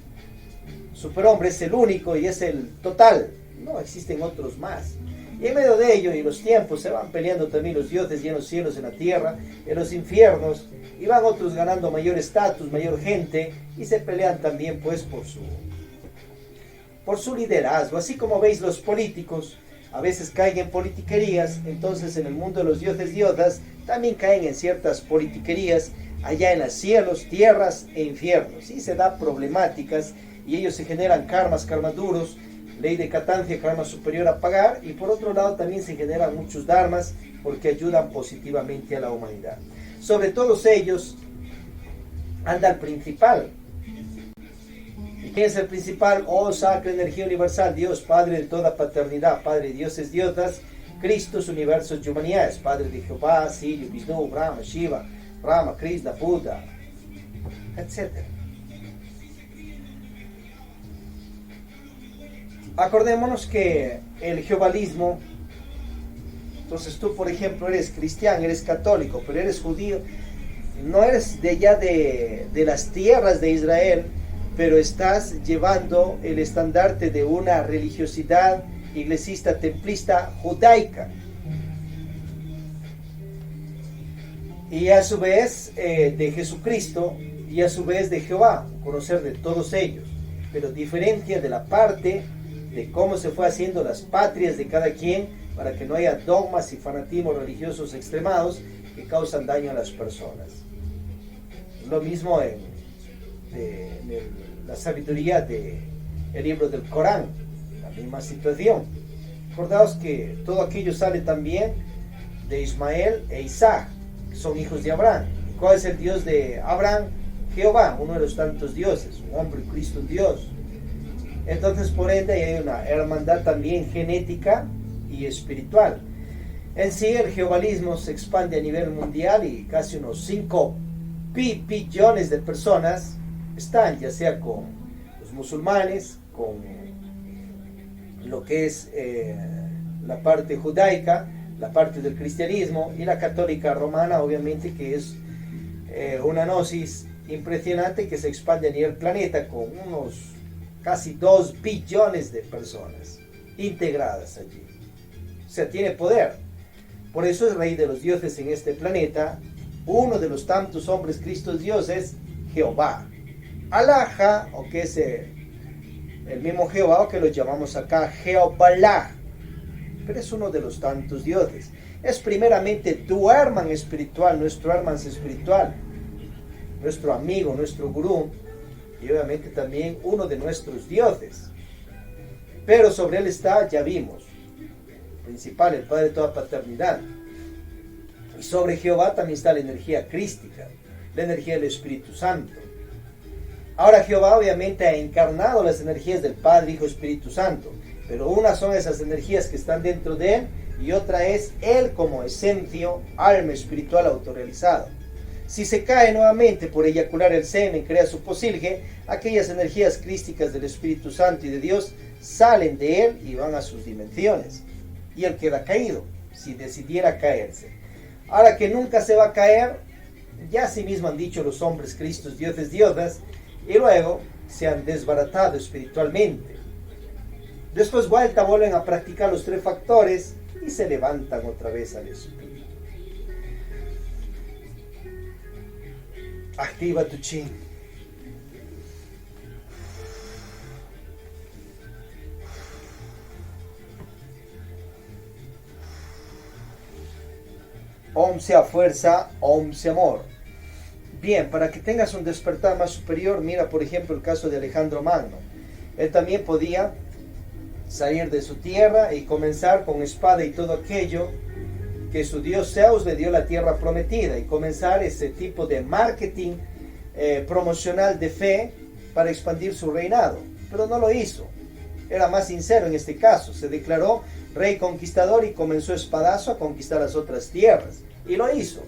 superhombre es el único y es el total. No, existen otros más. Y en medio de ello y los tiempos se van peleando también los dioses y en los cielos, en la tierra, en los infiernos, y van otros ganando mayor estatus, mayor gente, y se pelean también pues por su liderazgo. Así como veis, los políticos a veces caen en politiquerías, entonces en el mundo de los dioses diosas también caen en ciertas politiquerías allá en los cielos, tierras e infiernos. Y se da problemáticas y ellos se generan karmas duros, ley de Katancia, karma superior a pagar, y por otro lado también se generan muchos dharmas porque ayudan positivamente a la humanidad. Sobre todos ellos anda el principal. ¿Y quién es el principal? Oh sacra energía universal, Dios, Padre de toda paternidad, Padre de dioses, diosas, Cristos, universos y humanidades, Padre de Jehová, Sirio, Vishnu, Brahma, Shiva, Rama, Krishna, Buda, etc. Acordémonos que el jehovalismo, entonces tú por ejemplo eres cristiano, eres católico, pero eres judío, no eres de allá de las tierras de Israel, pero estás llevando el estandarte de una religiosidad iglesista, templista, judaica. Y a su vez de Jesucristo y a su vez de Jehová, conocer de todos ellos, pero diferencia de la parte de cómo se fue haciendo las patrias de cada quien para que no haya dogmas y fanatismos religiosos extremados que causan daño a las personas. Lo mismo en la sabiduría del libro del Corán, la misma situación. Acordaos que todo aquello sale también de Ismael e Isaac, que son hijos de Abraham. ¿Cuál es el Dios de Abraham? Jehová, uno de los tantos dioses, un hombre, Cristo, un Dios. Entonces, por ende, hay una hermandad también genética y espiritual. En sí, el jehovalismo se expande a nivel mundial y casi unos 5 billones de personas están, ya sea con los musulmanes, con lo que es la parte judaica, la parte del cristianismo, y la católica romana, obviamente, que es una gnosis impresionante que se expande a nivel planeta con unos casi 2 billones de personas integradas allí. O sea, tiene poder. Por eso es rey de los dioses en este planeta. Uno de los tantos hombres Cristos dioses, Jehová. Alaja, o que es el mismo Jehová, o que lo llamamos acá Jeobalá. Pero es uno de los tantos dioses. Es primeramente tu hermano espiritual, nuestro hermano espiritual, nuestro amigo, nuestro gurú, y obviamente también uno de nuestros dioses. Pero sobre él está, ya vimos, principal, el Padre de toda paternidad. Y sobre Jehová también está la energía crística, la energía del Espíritu Santo. Ahora Jehová obviamente ha encarnado las energías del Padre, Hijo, Espíritu Santo, pero una son esas energías que están dentro de él y otra es él como esencia, alma espiritual autorrealizado. Si se cae nuevamente por eyacular el semen, crea su posilge, aquellas energías crísticas del Espíritu Santo y de Dios salen de él y van a sus dimensiones. Y él queda caído, si decidiera caerse. Ahora que nunca se va a caer, ya así mismo han dicho los hombres Cristos, dioses, diosas, y luego se han desbaratado espiritualmente. Después vuelven a practicar los 3 factores y se levantan otra vez al Espíritu. Activa tu chi. Om sea fuerza, Om sea amor. Bien, para que tengas un despertar más superior, mira por ejemplo el caso de Alejandro Magno. Él también podía salir de su tierra y comenzar con espada y todo aquello que su dios Zeus le dio la tierra prometida y comenzar ese tipo de marketing promocional de fe para expandir su reinado, pero no lo hizo. Era más sincero en este caso, se declaró rey conquistador y comenzó espadazo a conquistar las otras tierras, y lo hizo.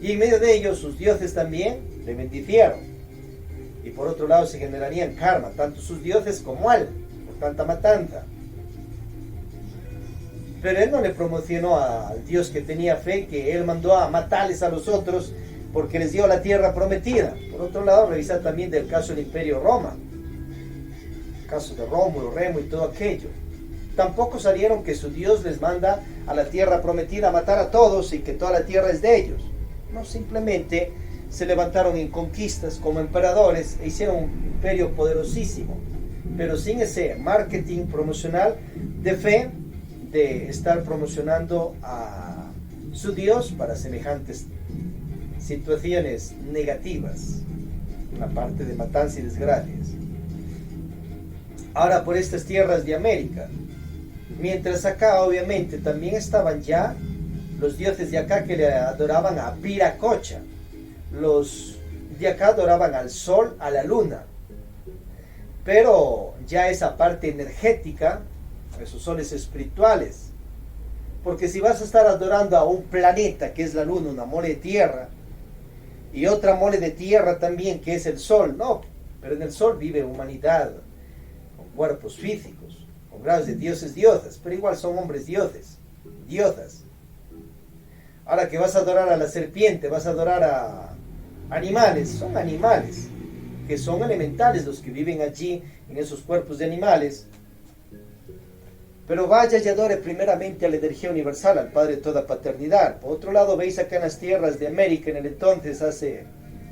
Y en medio de ellos sus dioses también le bendicieron, y por otro lado se generarían karma, tanto sus dioses como él, por tanta matanza. Pero él no le promocionó al Dios que tenía fe, que él mandó a matarles a los otros porque les dio la tierra prometida. Por otro lado, revisa también del caso del Imperio Roma, el caso de Rómulo, Remo y todo aquello. Tampoco salieron que su Dios les manda a la tierra prometida a matar a todos y que toda la tierra es de ellos. No, simplemente se levantaron en conquistas como emperadores e hicieron un imperio poderosísimo, pero sin ese marketing promocional de fe, de estar promocionando a su Dios para semejantes situaciones negativas, la parte de matanza y desgracias. Ahora por estas tierras de América, mientras acá obviamente también estaban ya los dioses de acá que le adoraban a Viracocha, los de acá adoraban al sol, a la luna, pero ya esa parte energética, esos soles espirituales, porque si vas a estar adorando a un planeta que es la luna, una mole de tierra, y otra mole de tierra también que es el sol, no, pero en el sol vive humanidad, con cuerpos físicos, con grados de dioses, diosas, pero igual son hombres dioses, diosas. Ahora que vas a adorar a la serpiente, vas a adorar a animales, son animales, que son elementales los que viven allí, en esos cuerpos de animales. Pero vaya y adore primeramente a la energía universal, al Padre de toda paternidad. Por otro lado, veis acá en las tierras de América, en el entonces,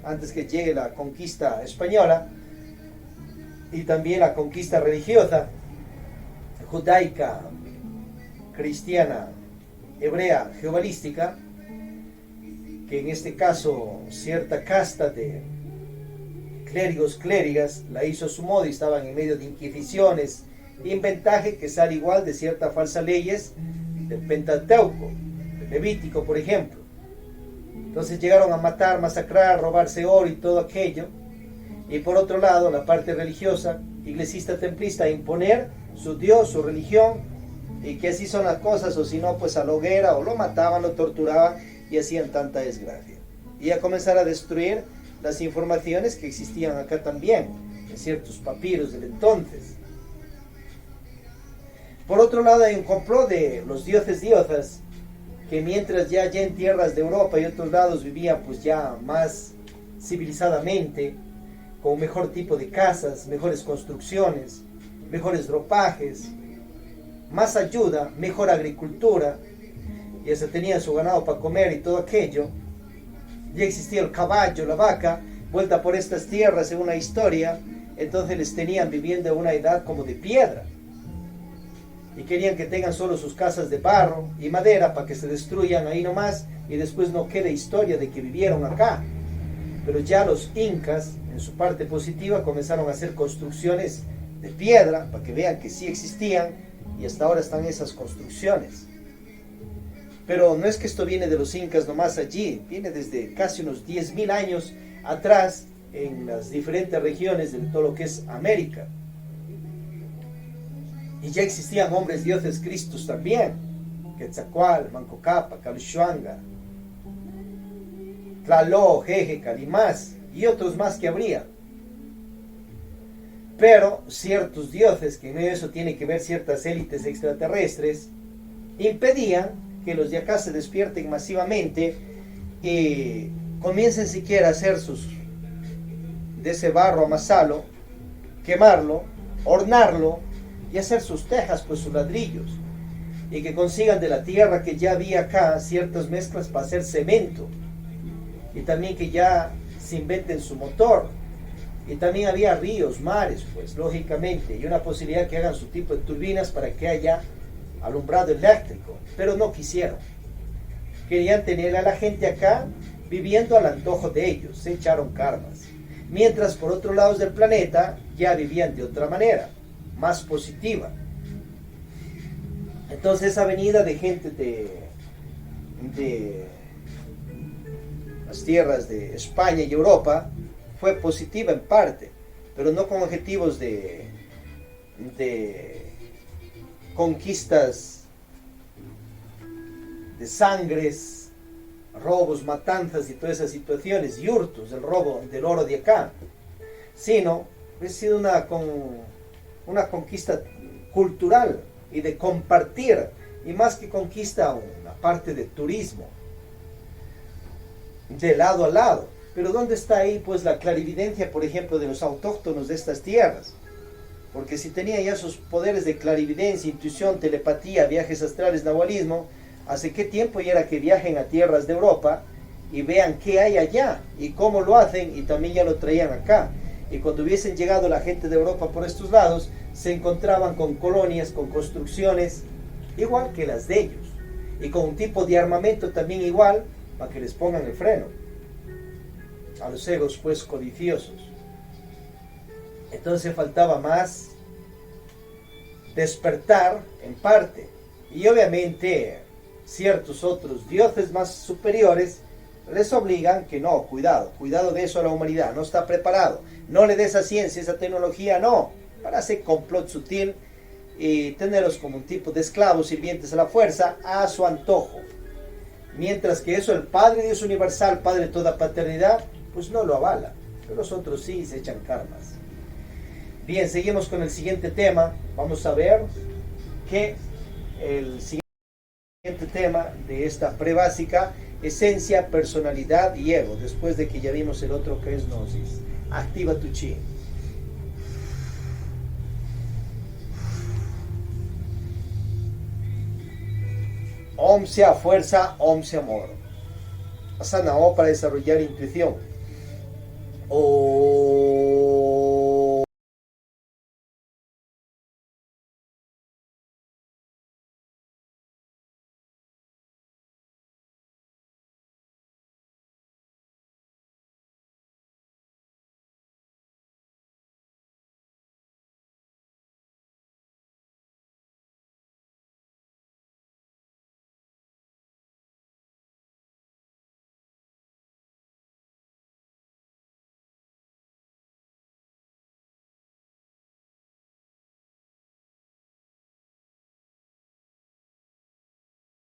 antes que llegue la conquista española, y también la conquista religiosa, judaica, cristiana, hebrea, jehovalística, que en este caso cierta casta de clérigos, clérigas, la hizo a su modo y estaban en medio de inquisiciones, inventaje que sale igual de ciertas falsas leyes del Pentateuco, del Levítico por ejemplo. Entonces llegaron a matar, masacrar, robarse oro y todo aquello. Y por otro lado la parte religiosa, iglesista, templista, imponer su Dios, su religión, y que así son las cosas, o si no pues a la hoguera, o lo mataban, lo torturaban y hacían tanta desgracia. Y a comenzar a destruir las informaciones que existían acá también, en ciertos papiros del entonces. Por otro lado, hay un complot de los dioses diosas, que mientras ya allá en tierras de Europa y otros lados vivían pues ya más civilizadamente, con mejor tipo de casas, mejores construcciones, mejores ropajes, más ayuda, mejor agricultura, ya se tenía su ganado para comer y todo aquello, ya existía el caballo, la vaca, vuelta por estas tierras en una historia, entonces les tenían viviendo en una edad como de piedra, y querían que tengan solo sus casas de barro y madera para que se destruyan ahí nomás y después no quede historia de que vivieron acá. Pero ya los incas, en su parte positiva, comenzaron a hacer construcciones de piedra para que vean que sí existían, y hasta ahora están esas construcciones. Pero no es que esto viene de los incas nomás allí, viene desde casi unos 10.000 años atrás en las diferentes regiones de todo lo que es América. Y ya existían hombres dioses cristos también, Quetzalcoatl, Manco Cápac, Calixuanga, Tlaloc, Jejecal y más, y otros más que habría. Pero ciertos dioses, que en medio de eso tiene que ver ciertas élites extraterrestres, impedían que los de acá se despierten masivamente y comiencen siquiera a hacer de ese barro, amasarlo, quemarlo, hornarlo y hacer sus tejas, pues sus ladrillos, y que consigan de la tierra que ya había acá ciertas mezclas para hacer cemento, y también que ya se inventen su motor, y también había ríos, mares, pues lógicamente, y una posibilidad que hagan su tipo de turbinas para que haya alumbrado eléctrico, pero no quisieron. Querían tener a la gente acá viviendo al antojo de ellos, se echaron karmas. Mientras por otros lados del planeta ya vivían de otra manera, más positiva. Entonces esa venida de gente de las tierras de España y Europa fue positiva en parte, pero no con objetivos de conquistas, de sangres, robos, matanzas y todas esas situaciones, y hurtos, el robo del oro de acá, sino ha sido una conquista cultural y de compartir, y más que conquista, una parte de turismo, de lado a lado. Pero ¿dónde está ahí pues la clarividencia, por ejemplo, de los autóctonos de estas tierras? Porque si tenían ya sus poderes de clarividencia, intuición, telepatía, viajes astrales, nahualismo, ¿hace qué tiempo ya era que viajen a tierras de Europa y vean qué hay allá y cómo lo hacen, y también ya lo traían acá? Y cuando hubiesen llegado la gente de Europa por estos lados, se encontraban con colonias, con construcciones igual que las de ellos, y con un tipo de armamento también igual, para que les pongan el freno a los egos pues codiciosos. Entonces faltaba más despertar en parte, y obviamente ciertos otros dioses más superiores les obligan que no, cuidado de eso a la humanidad, no está preparado, no le des esa ciencia, esa tecnología, no, para hacer complot sutil y tenerlos como un tipo de esclavos sirvientes a la fuerza, a su antojo. Mientras que eso el Padre Dios universal, Padre de toda paternidad, pues no lo avala, pero los otros sí se echan karmas. Bien, seguimos con el siguiente tema. Vamos a ver que el siguiente tema de esta prebásica, esencia, personalidad y ego, después de que ya vimos el otro que es gnosis. Activa tu chi. Om sea fuerza, Om sea amor. Asana O para desarrollar intuición. O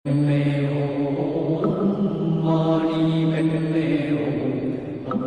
Mê ôm mani padme hum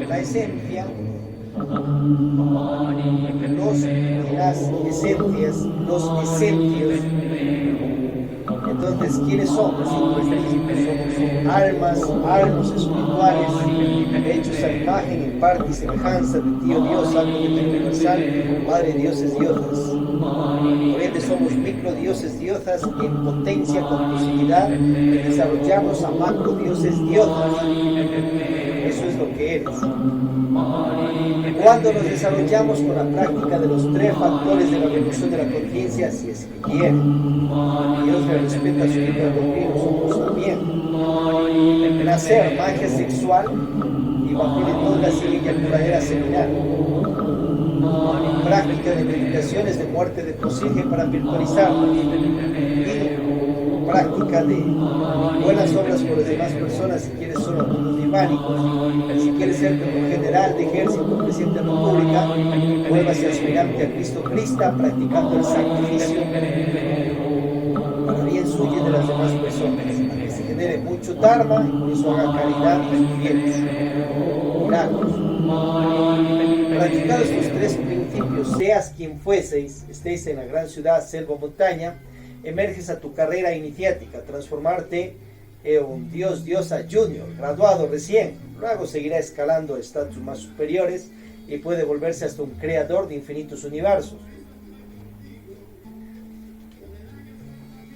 La esencia, las esencias, los esencios. Entonces, ¿quiénes somos? Somos almas espirituales, hechos a imagen, en parte y semejanza de Tío Dios, algo de universal, Padre dioses diosas. Por ende somos microdioses diosas en potencia, con posibilidad de desarrollarnos a macrodioses diosas. Eso es lo que eres. Cuando nos desarrollamos con la práctica de los tres factores de la revolución de la conciencia, si es que quiere, Dios le respeta su libre albedrío, nosotros también. Nacer, magia sexual y bajo el entorno de la eyaculadera seminal. Práctica de meditaciones de muerte de Posilge para virtualizarnos. Y práctica de buenas obras por las demás personas si quieres solo mundos divánicos. Si quieres ser como general de ejército, presidente de la República, vuélvase aspirante a Cristo Crista, practicando el sacrificio para bien suyo y de las demás personas, para que se genere mucho dharma y por eso haga caridad y sus bienes. Milagros. Practicando estos tres principios, seas quien fueseis, estéis en la gran ciudad, selva o montaña, emerges a tu carrera iniciática, transformarte en un dios, diosa junior, graduado recién. Luego seguirá escalando a estatus más superiores y puede volverse hasta un creador de infinitos universos.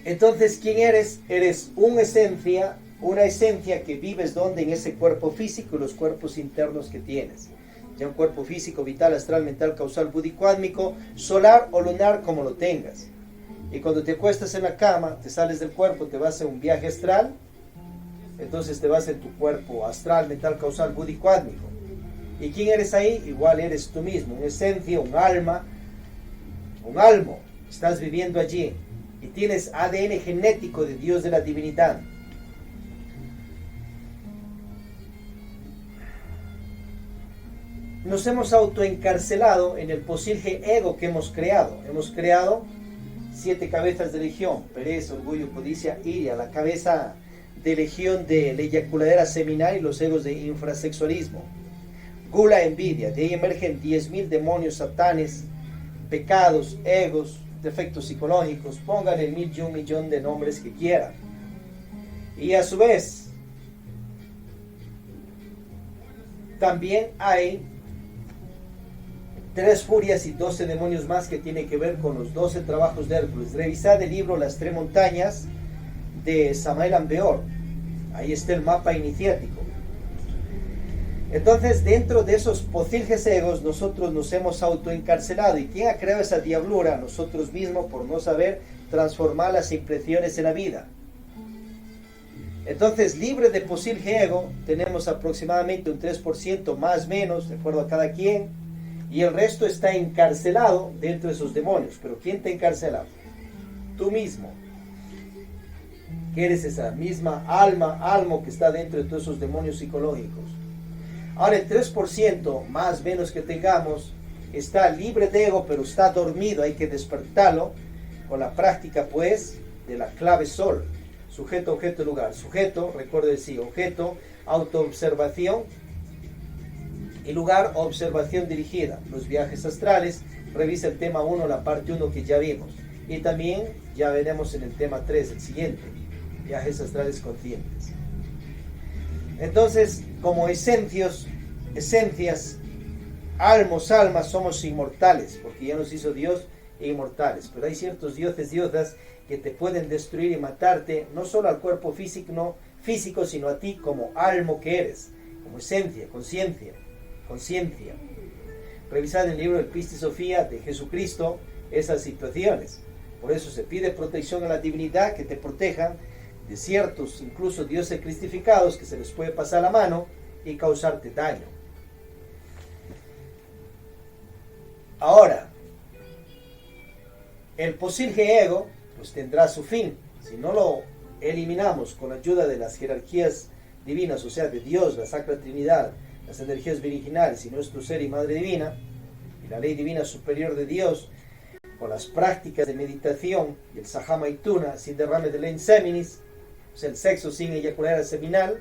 Entonces, ¿quién eres? Eres una esencia que vives donde en ese cuerpo físico y los cuerpos internos que tienes. Ya un cuerpo físico, vital, astral, mental, causal, búdico-átmico, solar o lunar, como lo tengas. Y cuando te acuestas en la cama, te sales del cuerpo, te vas a un viaje astral, entonces te vas en tu cuerpo astral, mental, causal, búdico-átmico. ¿Y quién eres ahí? Igual eres tú mismo, una esencia, un alma, un almo. Estás viviendo allí y tienes ADN genético de Dios de la divinidad. Nos hemos autoencarcelado en el Posilge ego que hemos creado. Hemos creado 7 cabezas de legión: pereza, orgullo, codicia, ira, la cabeza de legión de la eyaculadera seminal y los egos de infrasexualismo. Gula, envidia, de ahí emergen 10.000 demonios, satanes, pecados, egos, defectos psicológicos. Pónganle 1.000 y 1 millón de nombres que quieran. Y a su vez, también hay 3 furias y 12 demonios más que tienen que ver con los 12 trabajos de Hércules. Revisad el libro Las 3 montañas de Samael Aun Weor. Ahí está el mapa iniciático. Entonces, dentro de esos posilges egos, nosotros nos hemos autoencarcelado. ¿Y quién ha creado esa diablura? Nosotros mismos, por no saber transformar las impresiones en la vida. Entonces, libre de posilge ego, tenemos aproximadamente un 3% más o menos, de acuerdo a cada quien. Y el resto está encarcelado dentro de esos demonios. ¿Pero quién te encarcela? Tú mismo. Que eres esa misma alma que está dentro de todos esos demonios psicológicos. Ahora el 3% más o menos que tengamos está libre de ego, pero está dormido. Hay que despertarlo con la práctica, pues, de la clave sol. Sujeto, objeto, lugar. Sujeto, recuerdo decir, objeto, autoobservación. Y lugar, observación dirigida. Los viajes astrales, revisa el tema 1, la parte 1 que ya vimos. Y también ya veremos en el tema 3, el siguiente, viajes astrales conscientes. Entonces, como esencias, esencias, almas, somos inmortales, porque ya nos hizo Dios inmortales. Pero hay ciertos dioses, diosas, que te pueden destruir y matarte, no solo al cuerpo físico, sino a ti como alma que eres, como esencia, conciencia. Revisad el libro del Pistis Sofía de Jesucristo esas situaciones. Por eso se pide protección a la divinidad, que te protejan de ciertos, incluso dioses cristificados, que se les puede pasar la mano y causarte daño. Ahora, el posible ego pues tendrá su fin. Si no lo eliminamos con la ayuda de las jerarquías divinas, o sea, de Dios, la Sacra Trinidad, las energías virginales y nuestro ser y Madre Divina, y la ley divina superior de Dios, con las prácticas de meditación y el Sahama Ituna, sin derrame de leche seminis, o sea, el sexo sin eyacular seminal,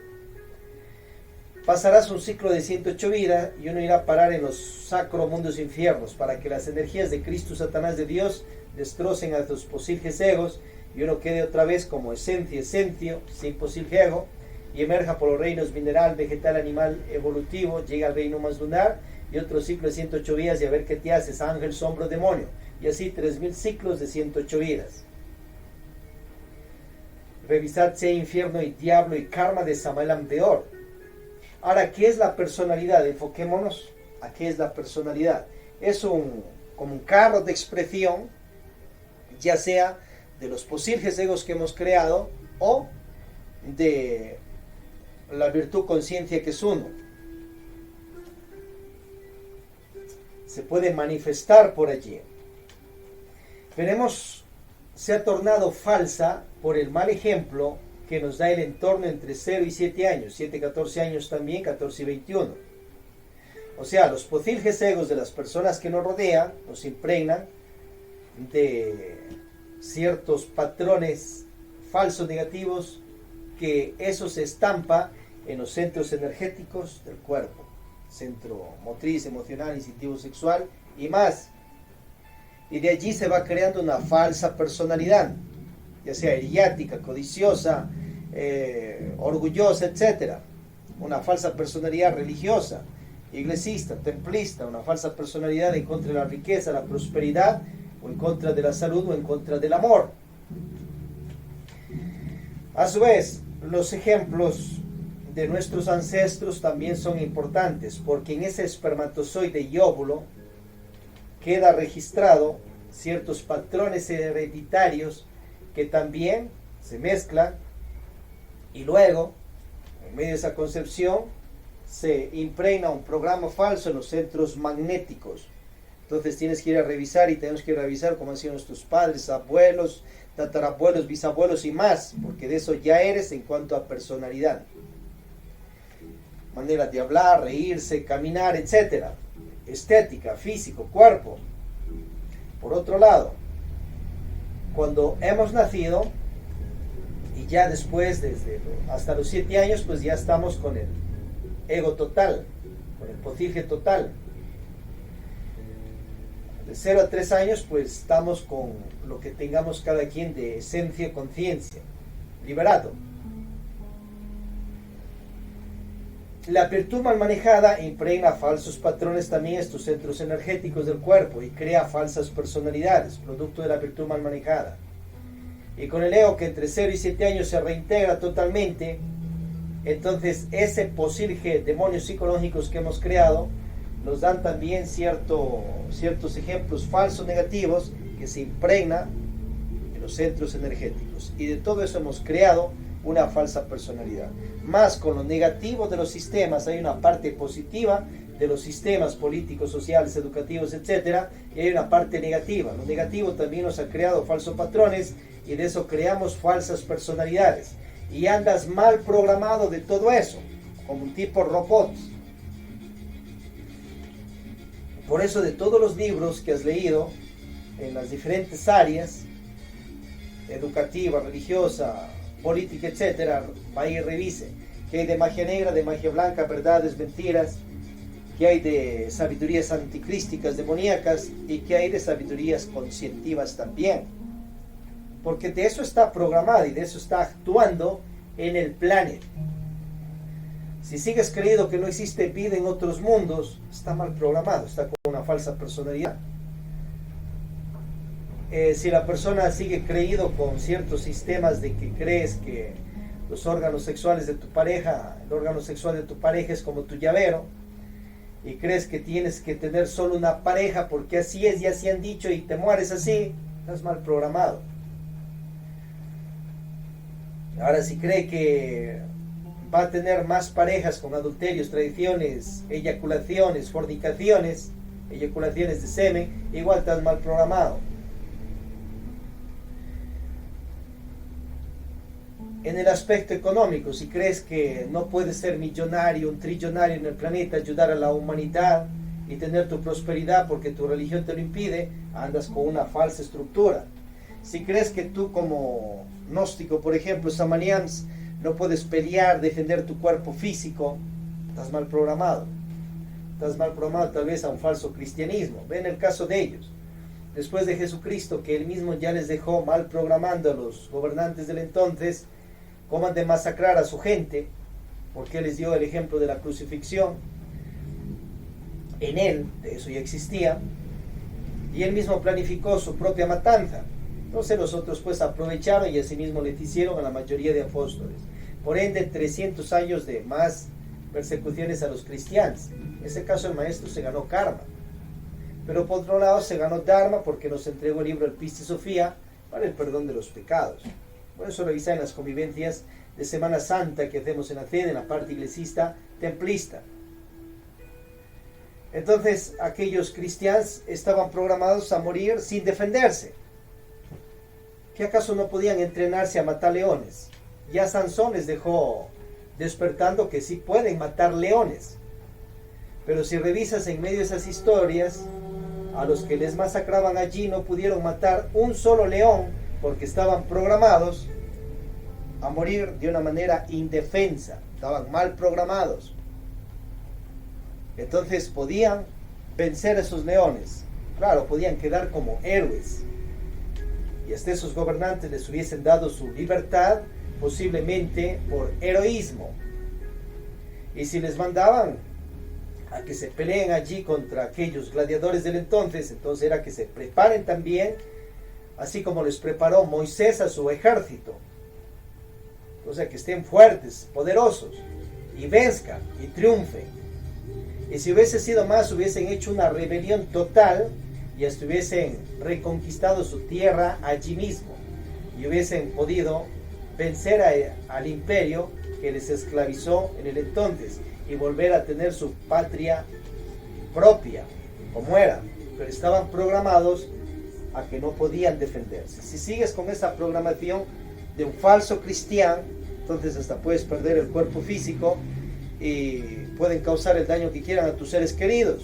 pasarás un ciclo de 108 vidas y uno irá a parar en los sacro mundos infiernos, para que las energías de Cristo, Satanás, de Dios, destrocen a tus posibles egos y uno quede otra vez como esencia, sin posible ego, y emerja por los reinos mineral, vegetal, animal, evolutivo, llega al reino más lunar, y otro ciclo de 108 vidas, y a ver qué te haces, ángel, sombra, demonio, y así 3000 ciclos de 108 vidas. Revisad sea infierno y diablo y karma de Samael Peor. Ahora, ¿qué es la personalidad? Enfoquémonos a qué es la personalidad. Es como un carro de expresión, ya sea de los posibles egos que hemos creado o de la virtud conciencia que es uno. Se puede manifestar por allí. Veremos, se ha tornado falsa por el mal ejemplo que nos da el entorno entre 0 y 7 años, 7 y 14 años también, 14 y 21. O sea, los posibles egos de las personas que nos rodean nos impregnan de ciertos patrones falsos negativos, que eso se estampa en los centros energéticos del cuerpo, centro motriz, emocional, instintivo, sexual y más. Y de allí se va creando una falsa personalidad, ya sea eriática, codiciosa, orgullosa, etc. Una falsa personalidad religiosa, iglesista, templista, una falsa personalidad en contra de la riqueza, la prosperidad, o en contra de la salud, o en contra del amor. A su vez, los ejemplos de nuestros ancestros también son importantes, porque en ese espermatozoide y óvulo queda registrado ciertos patrones hereditarios que también se mezclan, y luego, en medio de esa concepción, se impregna un programa falso en los centros magnéticos. Entonces tienes que ir a revisar, y tenemos que ir a revisar cómo han sido nuestros padres, abuelos, tatarabuelos, bisabuelos y más, porque de eso ya eres en cuanto a personalidad. Manera de hablar, reírse, caminar, etc. Estética, físico, cuerpo. Por otro lado, cuando hemos nacido, y ya después, hasta los 7 años, pues ya estamos con el ego total, con el posible total. De 0 a 3 años, pues estamos con lo que tengamos cada quien de esencia, conciencia, liberado. La virtud mal manejada impregna falsos patrones también estos centros energéticos del cuerpo y crea falsas personalidades, producto de la virtud mal manejada. Y con el ego, que entre 0 y 7 años se reintegra totalmente, entonces ese posible demonios psicológicos que hemos creado nos dan también ciertos ejemplos falsos negativos que se impregnan en los centros energéticos, y de todo eso hemos creado una falsa personalidad. Más con lo negativo de los sistemas, hay una parte positiva de los sistemas políticos, sociales, educativos, etcétera, y hay una parte negativa. Lo negativo también nos ha creado falsos patrones, y de eso creamos falsas personalidades, y andas mal programado de todo eso, como un tipo robot. Por eso, de todos los libros que has leído en las diferentes áreas, educativa, religiosa, política, etcétera, vaya y revise qué hay de magia negra, de magia blanca, verdades, mentiras, qué hay de sabidurías anticrísticas, demoníacas, y qué hay de sabidurías conscientivas también, porque de eso está programado y de eso está actuando en el planeta. Si sigues creyendo que no existe vida en otros mundos, está mal programado, está con una falsa personalidad. Si la persona sigue creído con ciertos sistemas de que crees que los órganos sexuales de tu pareja, el órgano sexual de tu pareja es como tu llavero, y crees que tienes que tener solo una pareja porque así es y así han dicho y te mueres así, estás mal programado. Ahora, si cree que va a tener más parejas con adulterios, traiciones, eyaculaciones, fornicaciones, eyaculaciones de semen, igual estás mal programado. En el aspecto económico, si crees que no puedes ser millonario, un trillonario en el planeta, ayudar a la humanidad y tener tu prosperidad porque tu religión te lo impide, andas con una falsa estructura. Si crees que tú como gnóstico, por ejemplo, samanians, no puedes pelear, defender tu cuerpo físico, estás mal programado. Estás mal programado tal vez a un falso cristianismo. Ven el caso de ellos. Después de Jesucristo, que él mismo ya les dejó mal programando a los gobernantes del entonces, cómo han de masacrar a su gente, porque él les dio el ejemplo de la crucifixión. En él, de eso ya existía, y él mismo planificó su propia matanza. Entonces los otros pues aprovecharon y asimismo le hicieron a la mayoría de apóstoles. Por ende, 300 años de más persecuciones a los cristianos. En ese caso el maestro se ganó karma. Pero por otro lado se ganó dharma porque nos entregó el libro El Piste Sofía para el perdón de los pecados. Por eso revisar en las convivencias de Semana Santa que hacemos en la sede, en la parte iglesista, templista. Entonces aquellos cristianos estaban programados a morir sin defenderse. ¿Qué acaso no podían entrenarse a matar leones? Ya Sansón les dejó despertando que sí pueden matar leones. Pero si revisas en medio de esas historias, a los que les masacraban allí no pudieron matar un solo león porque estaban programados a morir de una manera indefensa, estaban mal programados. Entonces podían vencer a esos leones, claro, podían quedar como héroes, y hasta esos gobernantes les hubiesen dado su libertad, posiblemente por heroísmo. Y si les mandaban a que se peleen allí contra aquellos gladiadores del entonces era que se preparen también, así como les preparó Moisés a su ejército. O sea, que estén fuertes, poderosos, y venzcan, y triunfen. Y si hubiese sido más, hubiesen hecho una rebelión total, y hasta hubiesen reconquistado su tierra allí mismo, y hubiesen podido vencer al imperio que les esclavizó en el entonces, y volver a tener su patria propia, como era. Pero estaban programados a que no podían defenderse. Si sigues con esa programación de un falso cristiano, entonces hasta puedes perder el cuerpo físico y pueden causar el daño que quieran a tus seres queridos.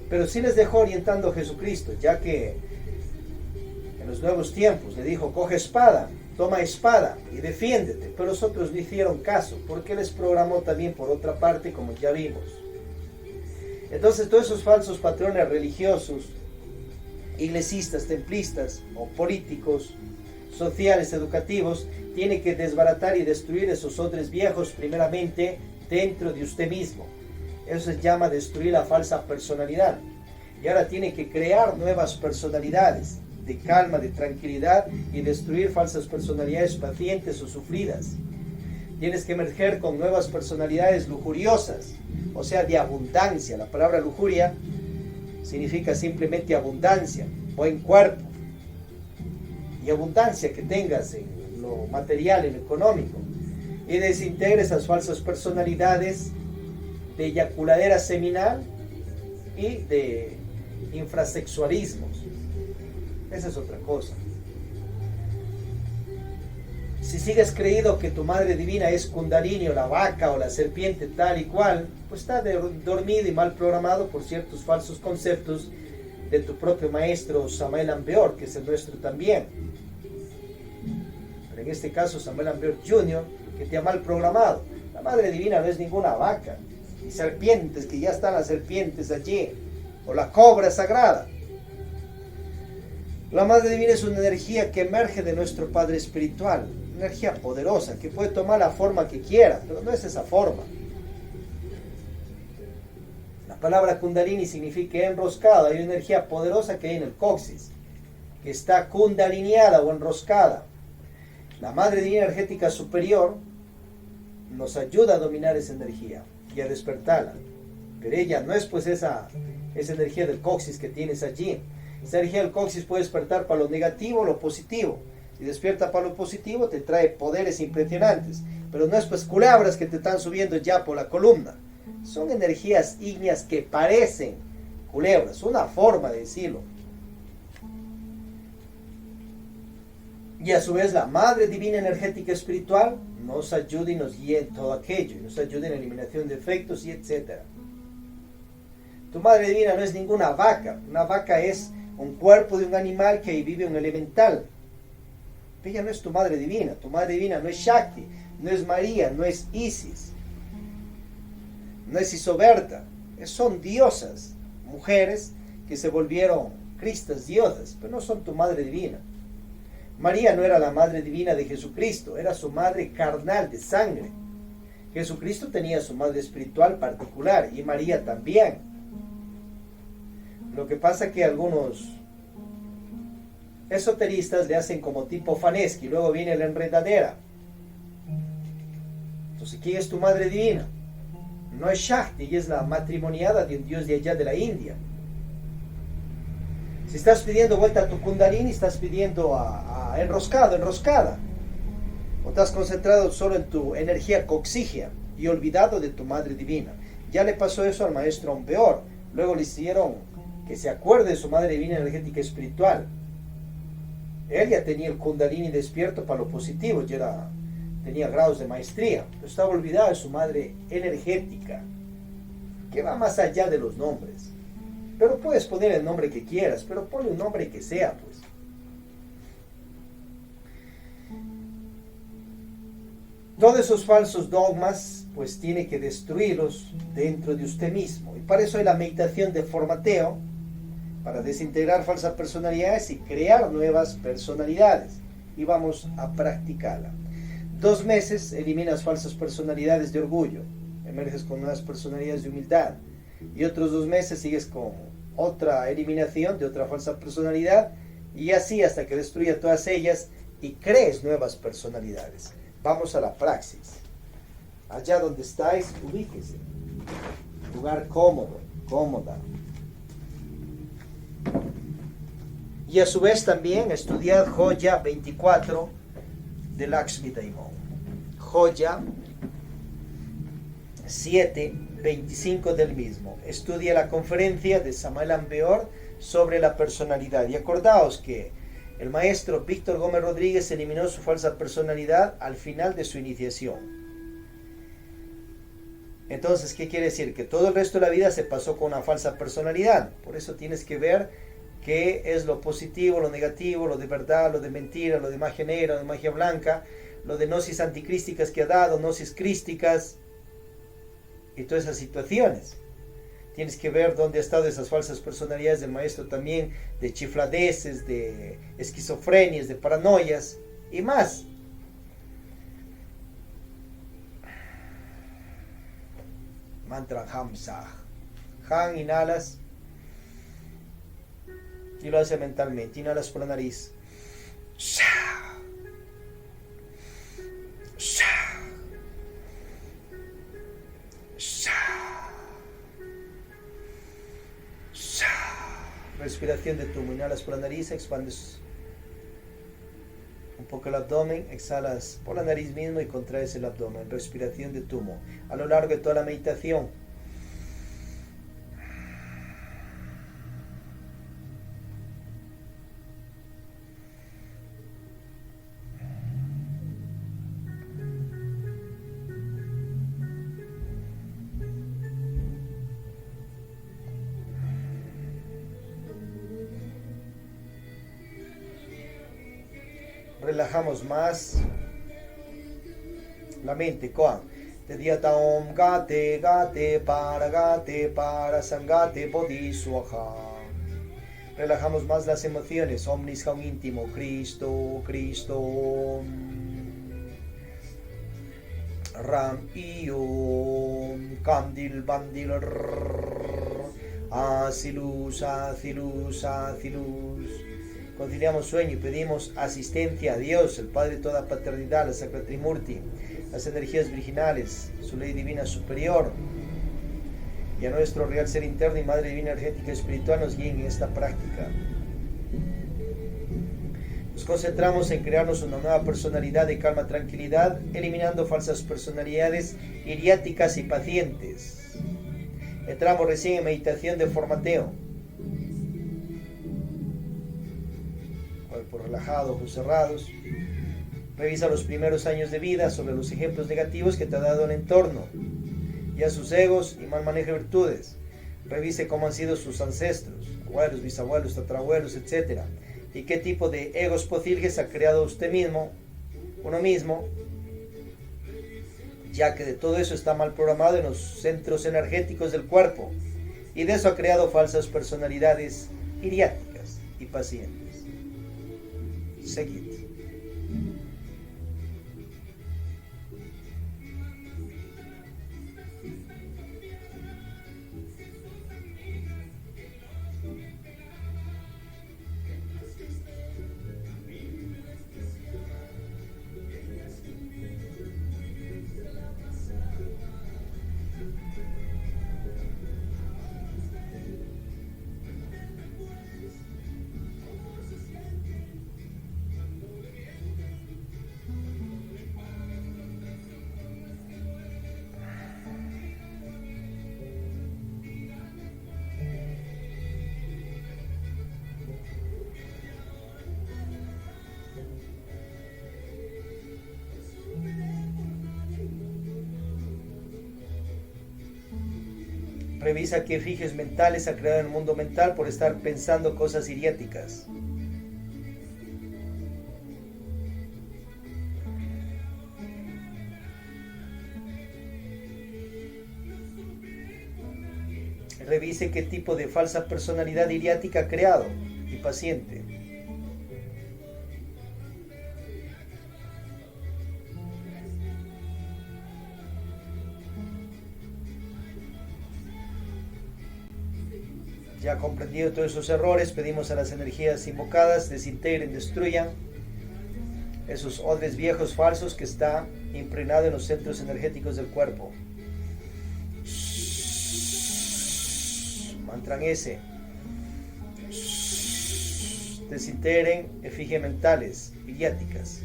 Pero sí les dejó orientando a Jesucristo, ya que en los nuevos tiempos le dijo: coge espada, toma espada y defiéndete. Pero los otros no hicieron caso, porque les programó también por otra parte, como ya vimos. Entonces todos esos falsos patrones religiosos, iglesistas, templistas o políticos, sociales, educativos, tiene que desbaratar y destruir esos odres viejos primeramente dentro de usted mismo. Eso se llama destruir la falsa personalidad. Y ahora tiene que crear nuevas personalidades de calma, de tranquilidad, y destruir falsas personalidades pacientes o sufridas. Tienes que emerger con nuevas personalidades lujuriosas, o sea, de abundancia. La palabra lujuria significa simplemente abundancia, buen cuerpo, y abundancia que tengas en lo material, en lo económico, y desintegre esas falsas personalidades de eyaculadera seminal y de infrasexualismos. Esa es otra cosa. Si sigues creído que tu madre divina es Kundalini o la vaca o la serpiente tal y cual, pues está dormido y mal programado por ciertos falsos conceptos de tu propio maestro Samael Aun Weor, que es el nuestro también. Pero en este caso Samael Aun Weor Jr., que te ha mal programado. La madre divina no es ninguna vaca. Y serpientes, que ya están las serpientes allí, o la cobra sagrada. La madre divina es una energía que emerge de nuestro Padre espiritual, energía poderosa que puede tomar la forma que quiera, pero no es esa forma. La palabra Kundalini significa enroscado. Hay una energía poderosa que hay en el coxis, que está kundalineada o enroscada. La Madre Divina Energética Superior nos ayuda a dominar esa energía y a despertarla. Pero ella no es pues esa energía del coxis que tienes allí. Esa energía del coxis puede despertar para lo negativo o lo positivo. Si despierta para lo positivo, te trae poderes impresionantes. Pero no es pues culebras que te están subiendo ya por la columna. Son energías ígneas que parecen culebras, una forma de decirlo. Y a su vez la Madre Divina Energética Espiritual nos ayuda y nos guía en todo aquello, y nos ayuda en la eliminación de efectos y etcétera. Tu Madre Divina no es ninguna vaca. Una vaca es un cuerpo de un animal que ahí vive un elemental. Ella no es tu Madre Divina. Tu Madre Divina no es Shakti, no es María, no es Isis, no es Isoberta. Son diosas, mujeres que se volvieron cristas diosas, pero no son tu Madre Divina. María no era la Madre Divina de Jesucristo, era su madre carnal de sangre. Jesucristo tenía su madre espiritual particular y María también. Lo que pasa es que algunos esoteristas le hacen como tipo Faneschi, luego viene la enredadera. Entonces, ¿quién es tu Madre Divina? No es Shakti, ella es la matrimoniada de un dios de allá de la India. Si estás pidiendo vuelta a tu Kundalini, estás pidiendo a enroscada. O estás concentrado solo en tu energía coxigia y olvidado de tu Madre Divina. Ya le pasó eso al maestro aún peor. Luego le hicieron que se acuerde de su Madre Divina Energética Espiritual. Él ya tenía el Kundalini despierto para lo positivo, tenía grados de maestría. Pero estaba olvidado de su Madre Energética, que va más allá de los nombres. Pero puedes poner el nombre que quieras, pero ponle un nombre que sea, pues. Todos esos falsos dogmas, pues tiene que destruirlos dentro de usted mismo. Y para eso hay la meditación de formateo, para desintegrar falsas personalidades y crear nuevas personalidades. Y vamos a practicarla. 2 meses eliminas falsas personalidades de orgullo, emerges con nuevas personalidades de humildad. Y otros 2 meses sigues con otra eliminación de otra falsa personalidad, y así hasta que destruya todas ellas y crees nuevas personalidades. Vamos a la praxis. Allá donde estáis, ubíquese. Lugar cómodo, cómoda. Y a su vez también estudiad Joya 24 de Lakshmi Daimon. Joya 7:25 del mismo. Estudia la conferencia de Samael Ambeor sobre la personalidad. Y acordaos que el maestro Víctor Gómez Rodríguez eliminó su falsa personalidad al final de su iniciación. Entonces, ¿qué quiere decir? Que todo el resto de la vida se pasó con una falsa personalidad. Por eso tienes que ver qué es lo positivo, lo negativo, lo de verdad, lo de mentira, lo de magia negra, lo de magia blanca, lo de gnosis anticrísticas que ha dado, gnosis crísticas y todas esas situaciones. Tienes que ver dónde han estado esas falsas personalidades del maestro también, de chifladeces, de esquizofrenias, de paranoias y más. Mantra Ham Sah. Han, inhalas y lo hace mentalmente. Inhalas por la nariz. Shah. Shah. Respiración de tumo. Inhalas por la nariz, expandes un poco el abdomen, exhalas por la nariz mismo y contraes el abdomen. Respiración de tumo. A lo largo de toda la meditación, relajamos más la mente. Koan. Te diata om gate para sangate bodhi swaha. Relajamos más las emociones. Om Nisham íntimo. Cristo, Cristo. Ram y Om, Candil, Bandil, Asilus, Acilus, Acilus. Conciliamos sueño y pedimos asistencia a Dios, el Padre de toda paternidad, la Sacra Trimurti, las energías virginales, su ley divina superior, y a nuestro real ser interno y Madre Divina Energética y Espiritual nos guíen en esta práctica. Nos concentramos en crearnos una nueva personalidad de calma, tranquilidad, eliminando falsas personalidades iriáticas y pacientes. Entramos recién en meditación de formateo. Cuerpos relajados, ojos cerrados. Revisa los primeros años de vida sobre los ejemplos negativos que te ha dado el entorno, ya sus egos y mal manejo de virtudes. Revise cómo han sido sus ancestros, abuelos, bisabuelos, tatarabuelos, etc. Y qué tipo de egos pocilges ha creado usted mismo, uno mismo, ya que de todo eso está mal programado en los centros energéticos del cuerpo, y de eso ha creado falsas personalidades iriáticas y pacientes. Seguid. Revisa qué fijes mentales ha creado en el mundo mental por estar pensando cosas iriáticas. Revise qué tipo de falsa personalidad iriática ha creado y paciente. Ya comprendido todos esos errores, pedimos a las energías invocadas desintegren, destruyan esos odres viejos falsos que está impregnado en los centros energéticos del cuerpo. Mantran ese. Desintegren efigies mentales, iriáticas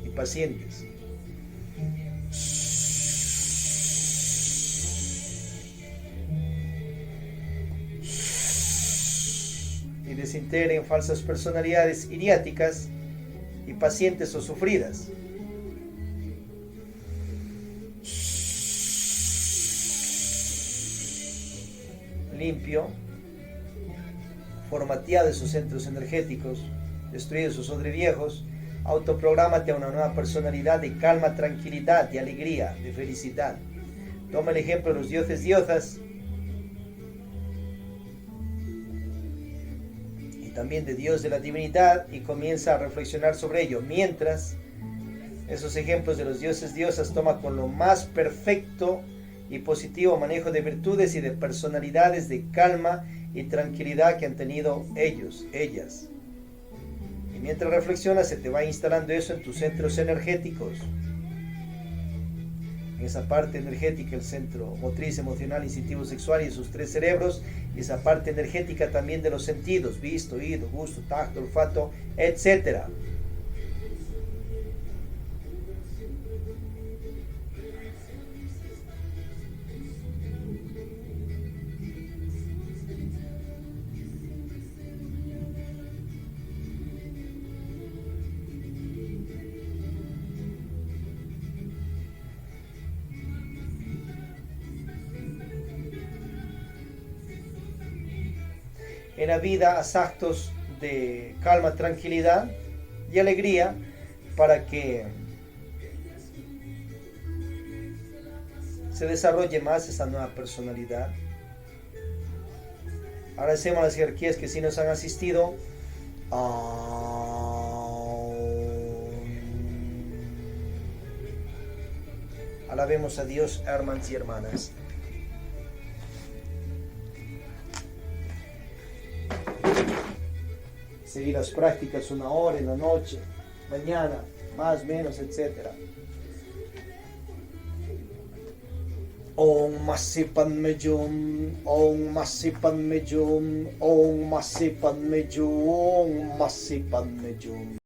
y pacientes. Y desintegren falsas personalidades iriáticas y pacientes o sufridas. Limpio, formateado esos centros energéticos, destruido esos odres viejos, autoprográmate a una nueva personalidad de calma, tranquilidad, de alegría, de felicidad. Toma el ejemplo de los dioses, diosas, también de Dios, de la divinidad, y comienza a reflexionar sobre ello, mientras esos ejemplos de los dioses, diosas toma con lo más perfecto y positivo manejo de virtudes y de personalidades de calma y tranquilidad que han tenido ellos, ellas. Y mientras reflexionas se te va instalando eso en tus centros energéticos, en esa parte energética, el centro motriz, emocional, instintivo, sexual y sus tres cerebros, y esa parte energética también de los sentidos, visto, oído, gusto, tacto, olfato, etc. En la vida, haz actos de calma, tranquilidad y alegría para que se desarrolle más esa nueva personalidad. Agradecemos a las jerarquías que sí nos han asistido. Alabemos a Dios, hermanos y hermanas. Seguir las prácticas 1 hora en la noche, mañana, más, menos, etc. Om Masi Padme Hum, Om Masi Padme Hum, Om Masi Padme Hum, Om Masi Padme Hum.